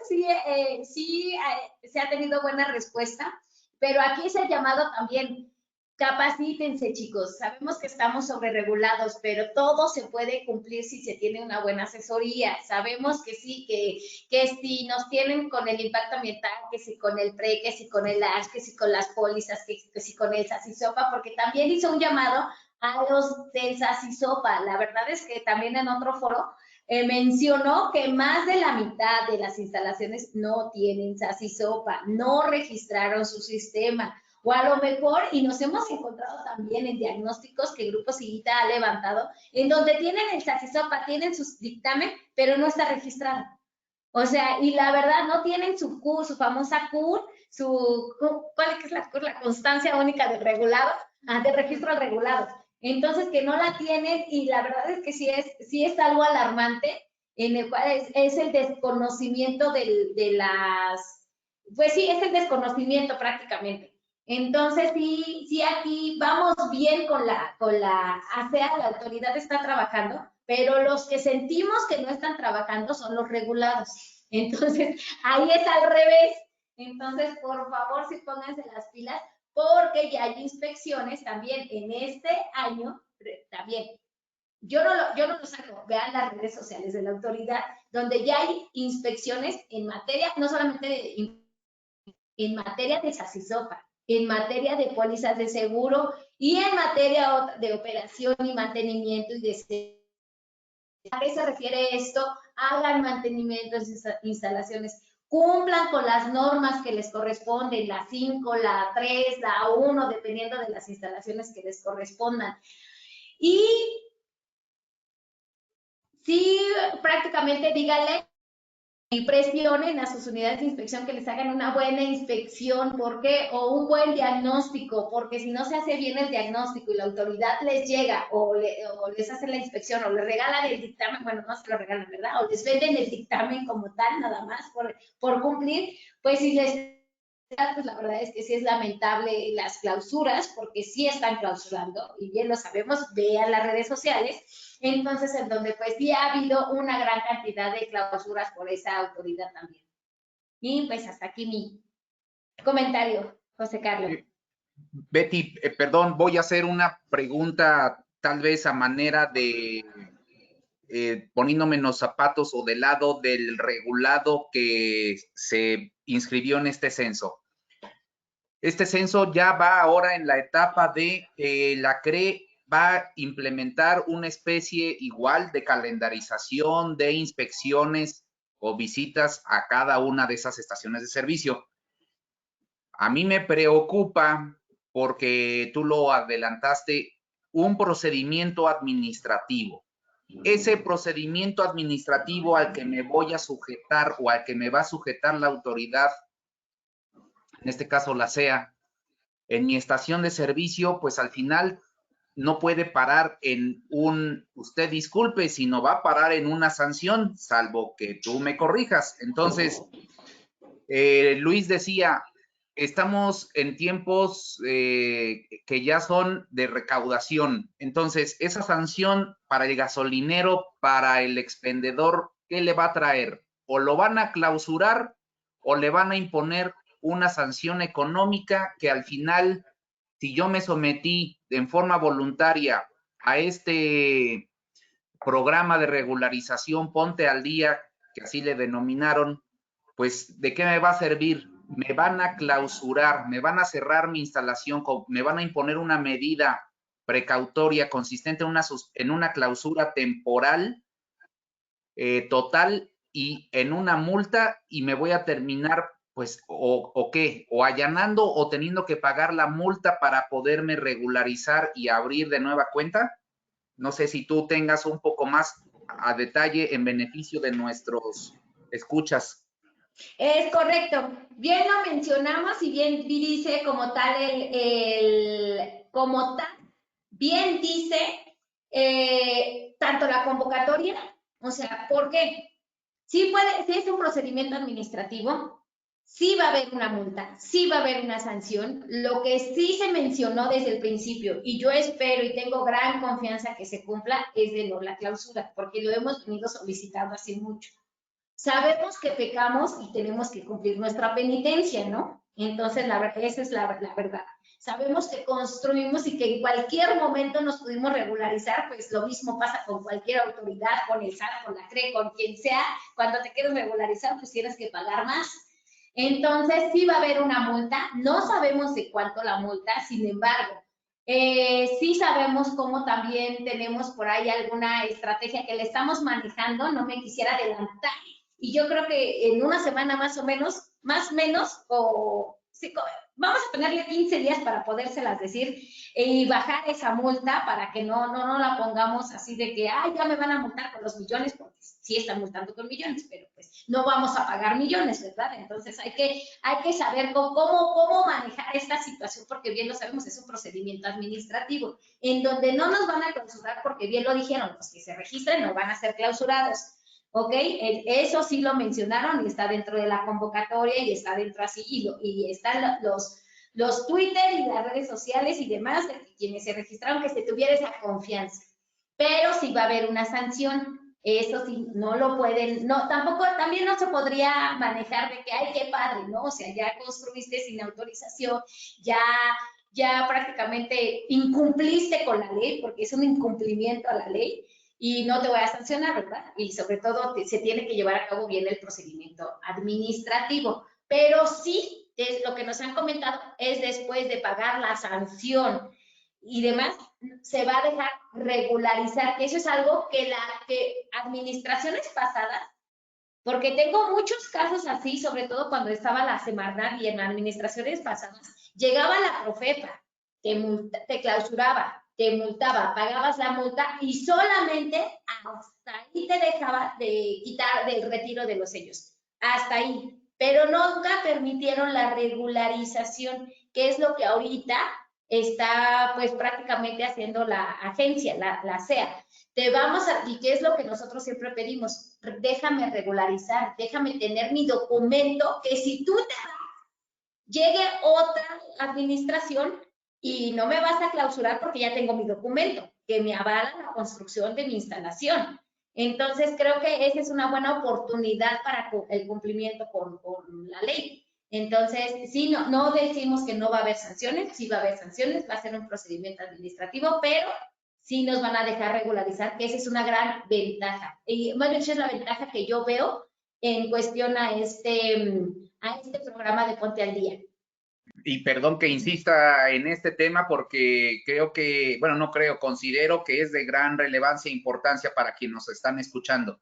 sí, se ha tenido buena respuesta, pero aquí es el llamado también, capacítense, chicos. Sabemos que estamos sobreregulados, pero todo se puede cumplir si se tiene una buena asesoría. Sabemos que sí, que si nos tienen con el impacto ambiental, que si con el PRE, que si con el ASH, que si con las pólizas, que si con el SACISOPA, porque también hizo un llamado a los del SACISOPA. La verdad es que también en otro foro mencionó que más de la mitad de las instalaciones no tienen SACISOPA, no registraron su sistema, o a lo mejor, y nos hemos encontrado también en diagnósticos que Grupo Siguita ha levantado, en donde tienen el SACISOPA, tienen su dictamen, pero no está registrado. O sea, y la verdad no tienen su CUR, su famosa CUR, ¿cuál es la CUR? La constancia única de regulado, de registro regulado. Entonces, que no la tienen, y la verdad es que sí es algo alarmante, en el cual es el desconocimiento de las, pues sí, es el desconocimiento prácticamente. Entonces, sí aquí vamos bien con la ASEA, la autoridad está trabajando, pero los que sentimos que no están trabajando son los regulados. Entonces, ahí es al revés. Entonces, por favor, sí pónganse las pilas, porque ya hay inspecciones también en este año, también. Yo no lo saco, vean las redes sociales de la autoridad, donde ya hay inspecciones en materia, no solamente en materia de SACISOPA, en materia de pólizas de seguro y en materia de operación y mantenimiento y de... ¿A qué se refiere esto? Hagan mantenimiento en sus instalaciones, cumplan con las normas que les corresponden, la 5, la 3, la 1, dependiendo de las instalaciones que les correspondan. Y sí, prácticamente díganle y presionen a sus unidades de inspección que les hagan una buena inspección, ¿por qué? O un buen diagnóstico, porque si no se hace bien el diagnóstico y la autoridad les llega o les hace la inspección o les regalan el dictamen, bueno, no se lo regalan, ¿verdad? O les venden el dictamen como tal, nada más por cumplir, pues si les... Pues la verdad es que sí es lamentable las clausuras, porque sí están clausurando, y bien lo sabemos, vean las redes sociales. Entonces, en donde pues sí ha habido una gran cantidad de clausuras por esa autoridad también. Y pues hasta aquí mi comentario, José Carlos. Betty, perdón, voy a hacer una pregunta tal vez a manera de poniéndome en los zapatos o del lado del regulado que se inscribió en este censo. Este censo ya va ahora en la etapa de la CRE va a implementar una especie igual de calendarización de inspecciones o visitas a cada una de esas estaciones de servicio. A mí me preocupa porque tú lo adelantaste, un procedimiento administrativo. Ese procedimiento administrativo al que me voy a sujetar o al que me va a sujetar la autoridad, en este caso la CEA, en mi estación de servicio, pues al final no puede parar en usted disculpe, sino va a parar en una sanción, salvo que tú me corrijas. Entonces, Luis decía, estamos en tiempos que ya son de recaudación. Entonces, esa sanción para el gasolinero, para el expendedor, ¿qué le va a traer? O lo van a clausurar o le van a imponer una sanción económica que al final, si yo me sometí en forma voluntaria a este programa de regularización Ponte al Día, que así le denominaron, pues ¿de qué me va a servir? Me van a clausurar, me van a cerrar mi instalación, me van a imponer una medida precautoria consistente en una clausura temporal total y en una multa, y me voy a terminar pues, o qué, o allanando o teniendo que pagar la multa para poderme regularizar y abrir de nueva cuenta. No sé si tú tengas un poco más a detalle en beneficio de nuestros escuchas. Es correcto. Bien lo mencionamos y bien dice como tal como tal, bien dice tanto la convocatoria, o sea, ¿por qué? Sí es un procedimiento administrativo, sí va a haber una multa, sí va a haber una sanción. Lo que sí se mencionó desde el principio, y yo espero y tengo gran confianza que se cumpla, es de no la clausura, porque lo hemos venido solicitando hace mucho. Sabemos que pecamos y tenemos que cumplir nuestra penitencia, ¿no? Entonces, esa es la verdad. Sabemos que construimos y que en cualquier momento nos pudimos regularizar, pues lo mismo pasa con cualquier autoridad, con el SAT, con la CRE, con quien sea. Cuando te quieres regularizar, pues tienes que pagar más. Entonces, sí va a haber una multa. No sabemos de cuánto la multa, sin embargo, sí sabemos cómo también tenemos por ahí alguna estrategia que le estamos manejando. No me quisiera adelantar, y yo creo que en una semana más o menos, o sí, vamos a ponerle 15 días para podérselas decir y bajar esa multa para que no la pongamos así de que, ay, ya me van a multar con los millones, porque sí están multando con millones, pero pues no vamos a pagar millones, ¿verdad? Entonces hay que saber cómo manejar esta situación, porque bien lo sabemos, es un procedimiento administrativo, en donde no nos van a clausurar, porque bien lo dijeron, los que se registren no van a ser clausurados. ¿Ok? Eso sí lo mencionaron y está dentro de la convocatoria y está dentro así y están los Twitter y las redes sociales y demás de quienes se registraron, que se tuviera esa confianza. Pero sí va a haber una sanción. Eso sí, no lo pueden, no, tampoco, también no se podría manejar de que, ay, qué padre, ¿no? O sea, ya construiste sin autorización, ya prácticamente incumpliste con la ley, porque es un incumplimiento a la ley, y no te voy a sancionar, ¿verdad? Y sobre todo se tiene que llevar a cabo bien el procedimiento administrativo. Pero sí, es lo que nos han comentado, es después de pagar la sanción y demás, se va a dejar regularizar, que eso es algo que administraciones pasadas, porque tengo muchos casos así, sobre todo cuando estaba la Semarnat y en administraciones pasadas, llegaba la Profepa, te clausuraba, te multaba, pagabas la multa y solamente hasta ahí te dejaba de quitar del retiro de los sellos, hasta ahí. Pero nunca permitieron la regularización, que es lo que ahorita está pues prácticamente haciendo la agencia, la SEA. Y qué es lo que nosotros siempre pedimos, déjame regularizar, déjame tener mi documento, que si tú te vas, llegue otra administración y no me vas a clausurar porque ya tengo mi documento, que me avala la construcción de mi instalación. Entonces, creo que esa es una buena oportunidad para el cumplimiento con la ley. Entonces, sí, no decimos que no va a haber sanciones, sí va a haber sanciones, va a ser un procedimiento administrativo, pero sí nos van a dejar regularizar, que esa es una gran ventaja. Y bueno, esa es la ventaja que yo veo en cuestión a este programa de Ponte al Día. Y perdón que insista en este tema porque creo que, bueno, no creo, considero que es de gran relevancia e importancia para quienes nos están escuchando.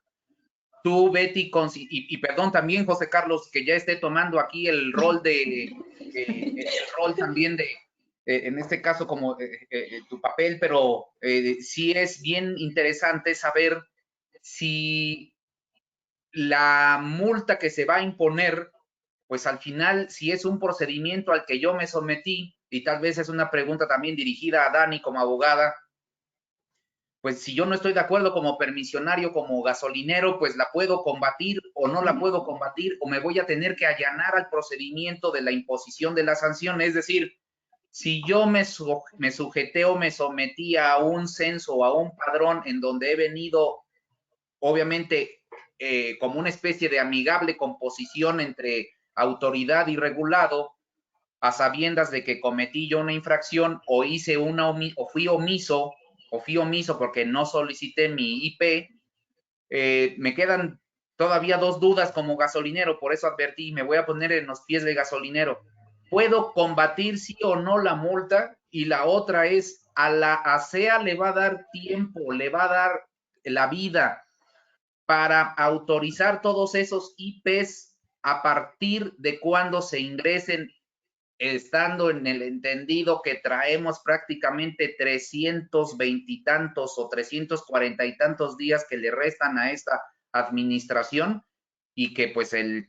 Tú, Betty, y perdón también, José Carlos, que ya esté tomando aquí el rol también de, en este caso, como tu papel, pero sí es bien interesante saber si la multa que se va a imponer, pues al final, si es un procedimiento al que yo me sometí, y tal vez es una pregunta también dirigida a Dani como abogada, pues si yo no estoy de acuerdo como permisionario, como gasolinero, pues la puedo combatir o no la puedo combatir, o me voy a tener que allanar al procedimiento de la imposición de la sanción. Es decir, si yo me sujeté o me sometí a un censo o a un padrón en donde he venido, obviamente, como una especie de amigable composición entre autoridad y regulado, a sabiendas de que cometí yo una infracción o hice o fui omiso porque no solicité mi IP, me quedan todavía dos dudas como gasolinero, por eso advertí, me voy a poner en los pies de gasolinero. ¿Puedo combatir sí o no la multa? Y la otra es, a la ASEA le va a dar tiempo, le va a dar la vida para autorizar todos esos IPs a partir de cuando se ingresen, estando en el entendido que traemos prácticamente 320 y tantos o 340 y tantos días que le restan a esta administración, y que pues el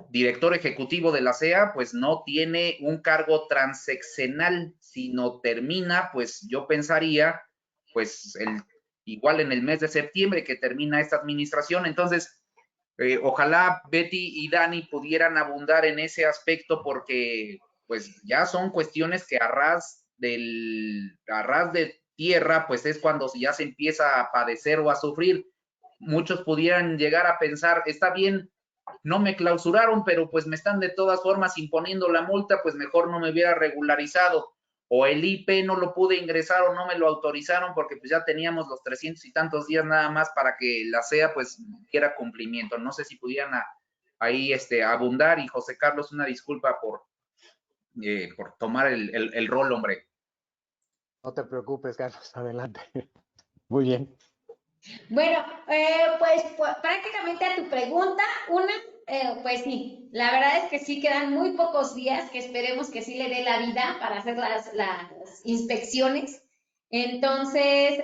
director ejecutivo de la CEA pues no tiene un cargo transeccional, sino termina, pues yo pensaría, pues igual en el mes de septiembre que termina esta administración. Entonces, ojalá Betty y Dani pudieran abundar en ese aspecto, porque pues ya son cuestiones que a ras de tierra, pues es cuando ya se empieza a padecer o a sufrir. Muchos pudieran llegar a pensar, está bien, no me clausuraron, pero pues me están de todas formas imponiendo la multa, pues mejor no me hubiera regularizado. O el IP no lo pude ingresar o no me lo autorizaron porque pues ya teníamos los 300 y tantos días nada más para que la CEA pues diera cumplimiento. No sé si pudieran ahí abundar, y José Carlos, una disculpa por tomar el rol, hombre. No te preocupes, Carlos, adelante. Muy bien. Bueno, pues prácticamente a tu pregunta, pues sí, la verdad es que sí quedan muy pocos días, que esperemos que sí le dé la vida para hacer las inspecciones. Entonces,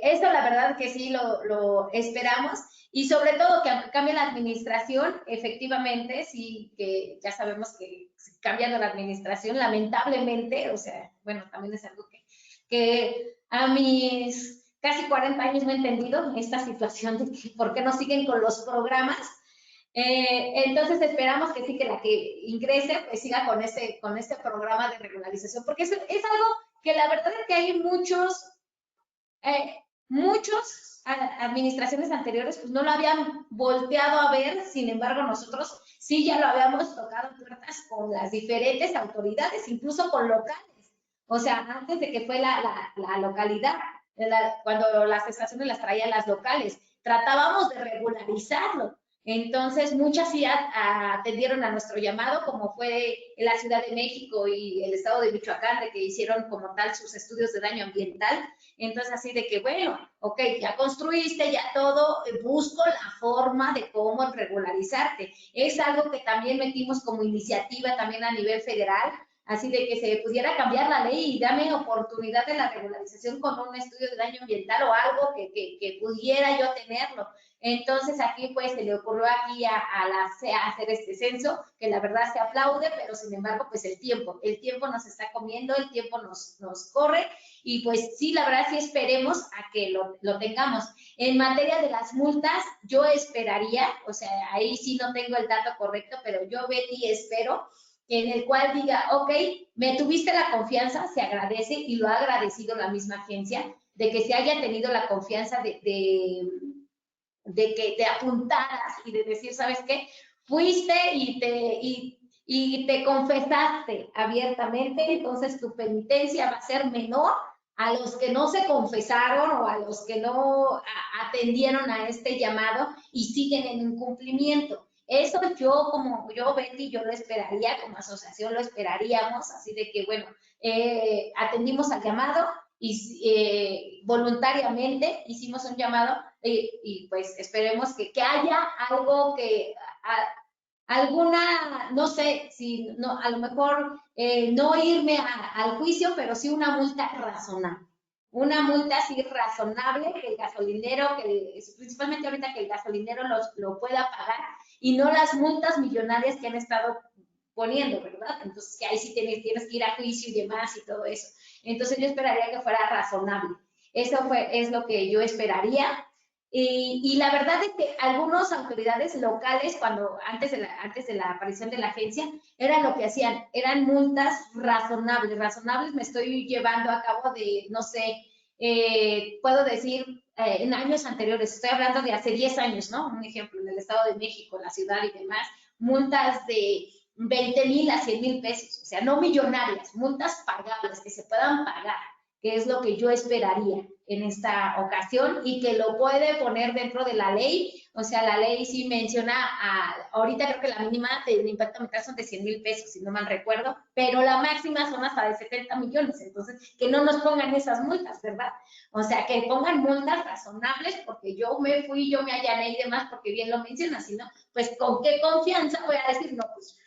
eso la verdad que sí lo esperamos, y sobre todo que aunque cambie la administración, efectivamente, sí, que ya sabemos que cambiando la administración, lamentablemente, o sea, bueno, también es algo que a mis casi 40 años no he entendido esta situación de que, por qué no siguen con los programas. Entonces esperamos que sí, que la que ingrese pues siga con este programa de regularización, porque es algo que la verdad es que hay muchos administraciones anteriores pues no lo habían volteado a ver. Sin embargo, nosotros sí ya lo habíamos tocado puertas con las diferentes autoridades, incluso con locales. O sea, antes de que fue la localidad, cuando las estaciones las traían las locales, tratábamos de regularizarlo. Entonces, muchas sí atendieron a nuestro llamado, como fue en la Ciudad de México y el estado de Michoacán, de que hicieron como tal sus estudios de daño ambiental. Entonces, así de que, bueno, ok, ya construiste, ya todo, busco la forma de cómo regularizarte. Es algo que también metimos como iniciativa también a nivel federal, así de que se pudiera cambiar la ley y dame oportunidad de la regularización con un estudio de daño ambiental o algo que pudiera yo tenerlo. Entonces aquí pues se le ocurrió aquí a la CEA hacer este censo, que la verdad se aplaude, pero sin embargo pues el tiempo nos está comiendo, el tiempo nos corre, y pues sí, la verdad sí esperemos a que lo tengamos. En materia de las multas, yo esperaría, o sea, ahí sí no tengo el dato correcto, pero yo, Betty, espero en el cual diga, ok, me tuviste la confianza, se agradece, y lo ha agradecido la misma agencia, de que se haya tenido la confianza de que te apuntaras y de decir, ¿sabes qué? Fuiste y te confesaste abiertamente, entonces tu penitencia va a ser menor a los que no se confesaron o a los que no atendieron a este llamado y siguen en incumplimiento. Eso yo, Betty, yo lo esperaría, como asociación lo esperaríamos, así de que, bueno, atendimos al llamado y voluntariamente hicimos un llamado, y pues esperemos que haya algo alguna, no sé, si no, a lo mejor no irme al juicio, pero sí una multa razonable. Una multa así razonable, que el gasolinero, principalmente ahorita que el gasolinero lo pueda pagar, y no las multas millonarias que han estado poniendo, ¿verdad? Entonces, que ahí sí tienes que ir a juicio y demás y todo eso. Entonces, yo esperaría que fuera razonable. Es lo que yo esperaría. Y la verdad es que algunas autoridades locales, antes de la aparición de la agencia, era lo que hacían, eran multas razonables. Razonables me estoy llevando a cabo de, no sé, puedo decir, en años anteriores, estoy hablando de hace 10 años, ¿no? Un ejemplo, en el Estado de México, en la ciudad y demás, multas de 20,000 a 100,000 pesos, o sea, no millonarias, multas pagables, que se puedan pagar, que es lo que yo esperaría en esta ocasión y que lo puede poner dentro de la ley. O sea, la ley sí menciona, ahorita creo que la mínima de impacto ambiental son de 100,000 pesos, si no mal recuerdo, pero la máxima son hasta de 70 millones. Entonces, que no nos pongan esas multas, ¿verdad? O sea, que pongan multas razonables porque yo me fui, yo me allané y demás, porque bien lo mencionas, ¿no? Pues con qué confianza voy a decir, no, pues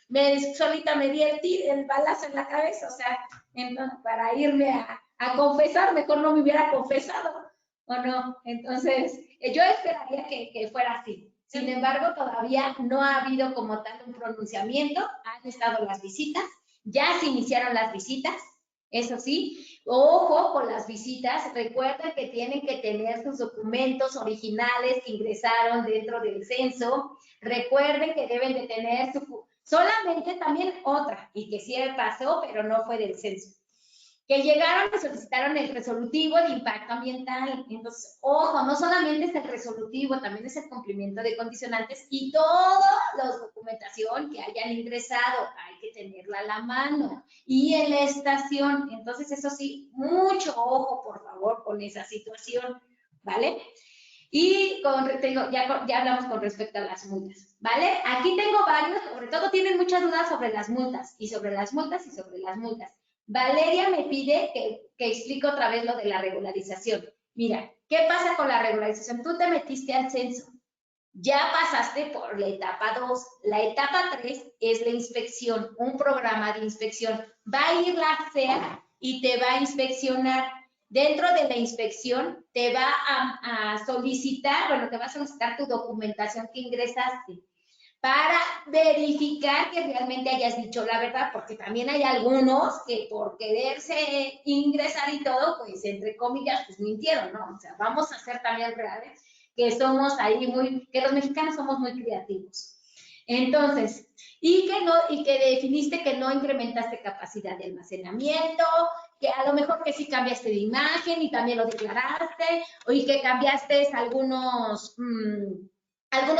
solita me di el balazo en la cabeza, o sea, entonces, para irme a confesar, mejor no me hubiera confesado, ¿o no? Entonces, yo esperaría que fuera así. Sin embargo, todavía no ha habido como tal un pronunciamiento, han estado las visitas, ya se iniciaron las visitas, eso sí, ojo con las visitas, recuerden que tienen que tener sus documentos originales que ingresaron dentro del censo, recuerden que deben de tener solamente también otra, y que sí pasó, pero no fue del censo, que llegaron y solicitaron el resolutivo de impacto ambiental. Entonces, ojo, no solamente es el resolutivo, también es el cumplimiento de condicionantes y toda la documentación que hayan ingresado, hay que tenerla a la mano. Y en la estación, entonces eso sí, mucho ojo, por favor, con esa situación, ¿vale? Y ya hablamos con respecto a las multas, ¿vale? Aquí tengo varios, sobre todo tienen muchas dudas sobre las multas, y sobre las multas, y sobre las multas. Valeria me pide que explique otra vez lo de la regularización. Mira, ¿qué pasa con la regularización? Tú te metiste al censo, ya pasaste por la etapa 2. La etapa 3 es la inspección, un programa de inspección. Va a ir la SEA y te va a inspeccionar. Dentro de la inspección te va a solicitar, bueno, te va a solicitar tu documentación que ingresaste para verificar que realmente hayas dicho la verdad, porque también hay algunos que por quererse ingresar y todo, pues entre comillas, pues mintieron, ¿no? O sea, vamos a ser también reales, que somos ahí que los mexicanos somos muy creativos. Entonces, y que definiste que no incrementaste capacidad de almacenamiento, que a lo mejor que sí cambiaste de imagen y también lo declaraste, y que cambiaste algunos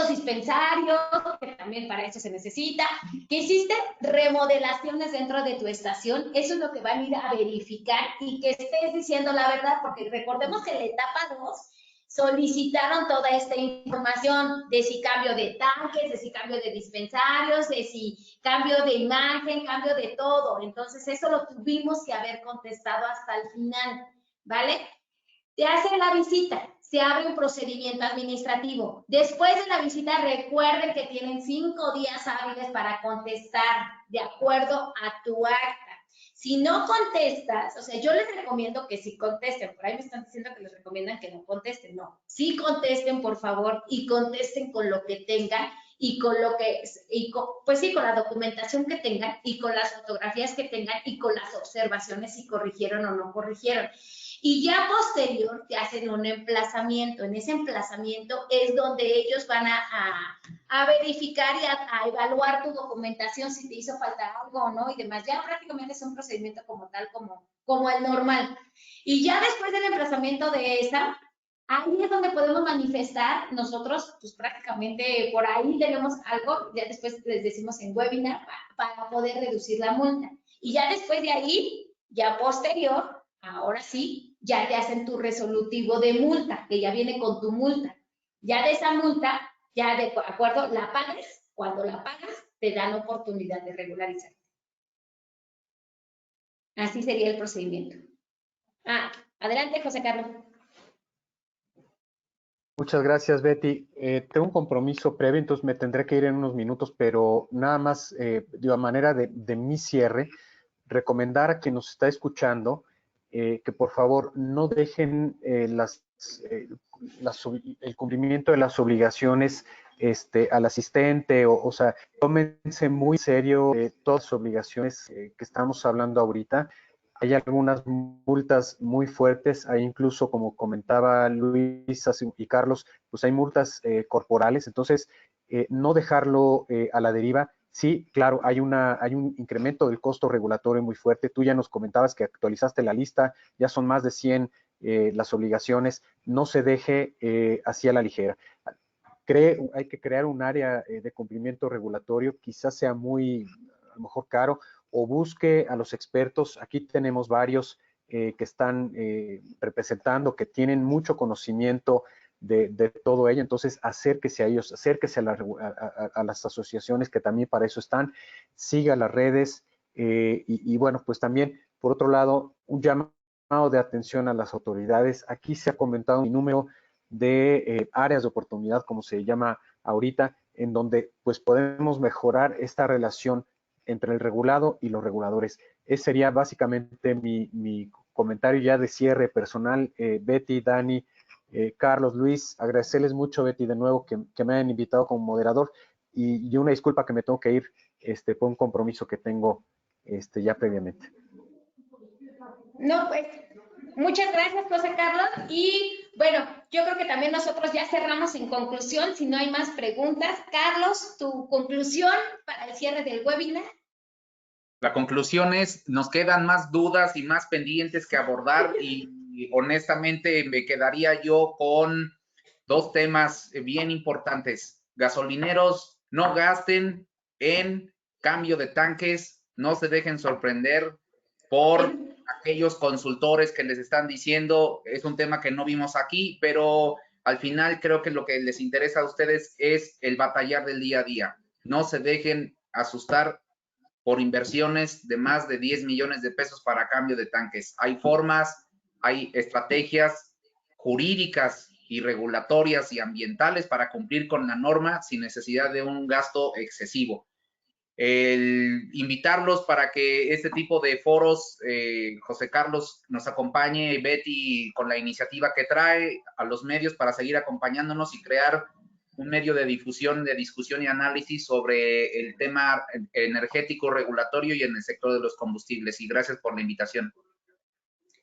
dispensarios, que también para eso se necesita, que hiciste remodelaciones dentro de tu estación, eso es lo que van a ir a verificar y que estés diciendo la verdad, porque recordemos que en la etapa 2 solicitaron toda esta información de si cambio de tanques, de si cambio de dispensarios, de si cambio de imagen, cambio de todo. Entonces, eso lo tuvimos que haber contestado hasta el final, ¿vale? Te hacen la visita, se abre un procedimiento administrativo. Después de la visita, recuerden que tienen 5 días hábiles para contestar de acuerdo a tu acta. Si no contestas, o sea, yo les recomiendo que sí contesten. Por ahí me están diciendo que les recomiendan que no contesten. No, sí contesten, por favor, y contesten con lo que tengan y con lo que, pues sí, con la documentación que tengan y con las fotografías que tengan y con las observaciones si corrigieron o no corrigieron. Y ya posterior te hacen un emplazamiento. En ese emplazamiento es donde ellos van a verificar y a evaluar tu documentación, si te hizo falta algo o no y demás. Ya prácticamente es un procedimiento como tal, como el normal. Y ya después del emplazamiento de esa, ahí es donde podemos manifestar nosotros, pues prácticamente por ahí tenemos algo, ya después les decimos en webinar, para poder reducir la multa. Y ya después de ahí, ya posterior, ahora sí, ya te hacen tu resolutivo de multa, que ya viene con tu multa. Ya de esa multa, ya de acuerdo, la pagues, cuando la pagas, te dan oportunidad de regularizar. Así sería el procedimiento. Adelante, José Carlos. Muchas gracias, Betty. Tengo un compromiso previo, entonces me tendré que ir en unos minutos, pero nada más, a manera de mi cierre, recomendar a quien nos está escuchando que por favor no dejen el cumplimiento de las obligaciones al asistente, o sea, tómense muy en serio todas las obligaciones que estamos hablando ahorita. Hay algunas multas muy fuertes, hay incluso, como comentaba Luis y Carlos, pues hay multas corporales, entonces no dejarlo a la deriva. Sí, claro, hay un incremento del costo regulatorio muy fuerte. Tú ya nos comentabas que actualizaste la lista, ya son más de 100 las obligaciones. No se deje así a la ligera. Hay que crear un área de cumplimiento regulatorio, quizás sea muy, a lo mejor caro, o busque a los expertos. Aquí tenemos varios que están representando, que tienen mucho conocimiento de todo ello. Entonces, acérquese a ellos, acérquese a las asociaciones que también para eso están, siga las redes y bueno, pues también, por otro lado, un llamado de atención a las autoridades. Aquí se ha comentado un número de áreas de oportunidad, como se llama ahorita, en donde pues podemos mejorar esta relación entre el regulado y los reguladores. Ese sería básicamente mi comentario ya de cierre personal. Betty, Dani, Carlos, Luis, agradecerles mucho, Betty, de nuevo que me hayan invitado como moderador y una disculpa que me tengo que ir por un compromiso que tengo ya previamente. No, pues muchas gracias, José Carlos. Y bueno, yo creo que también nosotros ya cerramos en conclusión, si no hay más preguntas. Carlos, tu conclusión para el cierre del webinar. La conclusión es, nos quedan más dudas y más pendientes que abordar y honestamente me quedaría yo con dos temas bien importantes. Gasolineros, no gasten en cambio de tanques, no se dejen sorprender por aquellos consultores que les están diciendo, es un tema que no vimos aquí, pero al final creo que lo que les interesa a ustedes es el batallar del día a día. No se dejen asustar por inversiones de más de 10 millones de pesos para cambio de tanques. Hay formas, hay estrategias jurídicas y regulatorias y ambientales para cumplir con la norma sin necesidad de un gasto excesivo. El invitarlos para que este tipo de foros, José Carlos nos acompañe, Betty con la iniciativa que trae a los medios para seguir acompañándonos y crear un medio de difusión, de discusión y análisis sobre el tema energético, regulatorio y en el sector de los combustibles. Y gracias por la invitación.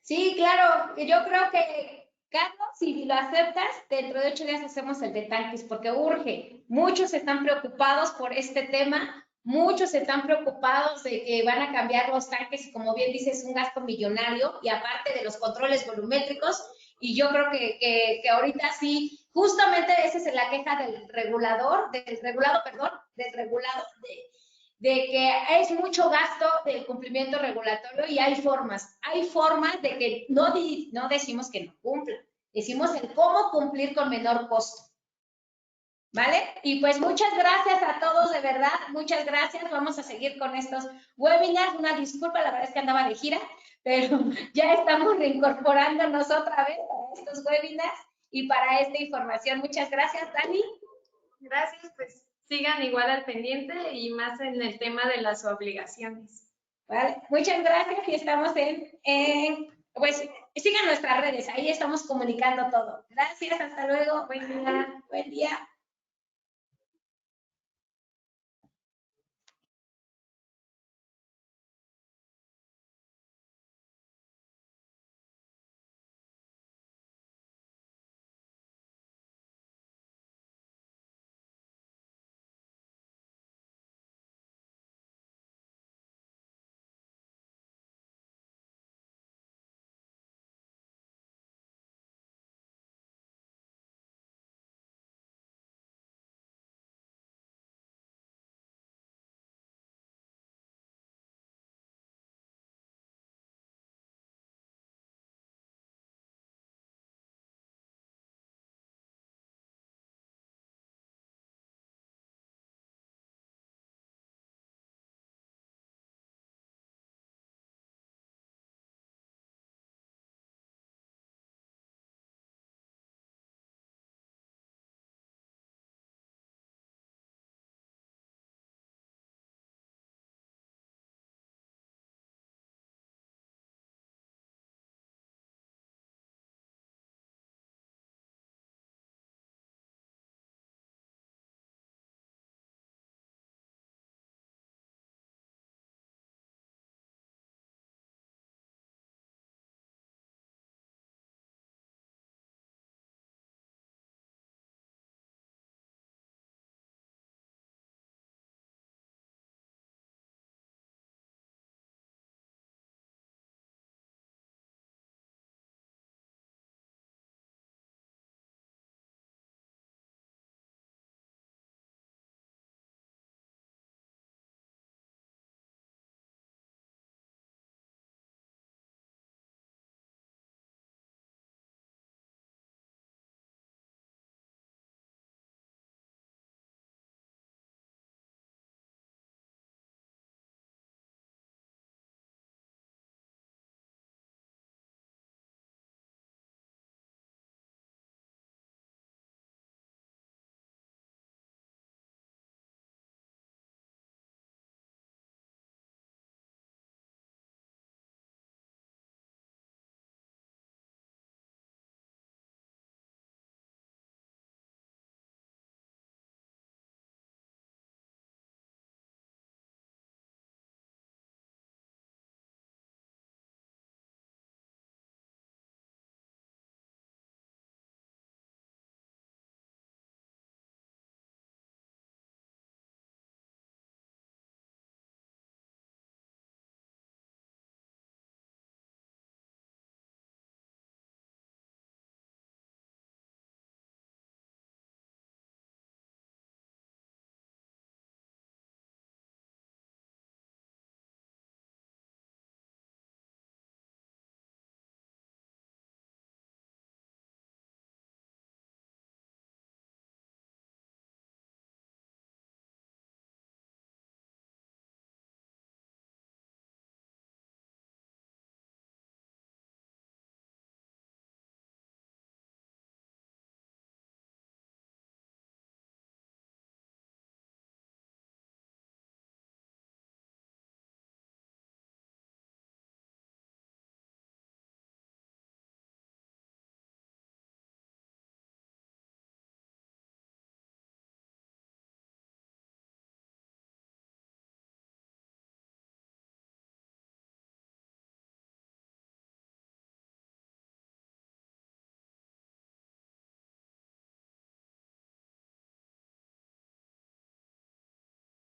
Sí, claro, yo creo que, Carlos, si lo aceptas, dentro de 8 días hacemos el de tanques, porque urge. Muchos están preocupados por este tema, muchos están preocupados de que van a cambiar los tanques y como bien dices, es un gasto millonario y aparte de los controles volumétricos, y yo creo que ahorita sí, justamente esa es la queja del regulado, de que es mucho gasto del cumplimiento regulatorio y hay formas de que no decimos que no cumplan, decimos el cómo cumplir con menor costo. ¿Vale? Y pues muchas gracias a todos, de verdad, muchas gracias. Vamos a seguir con estos webinars. Una disculpa, la verdad es que andaba de gira, pero ya estamos reincorporándonos otra vez para estos webinars y para esta información. Muchas gracias, Dani. Gracias, pues sigan igual al pendiente y más en el tema de las obligaciones. Vale, muchas gracias y estamos pues sigan nuestras redes, ahí estamos comunicando todo. Gracias, hasta luego, buen día.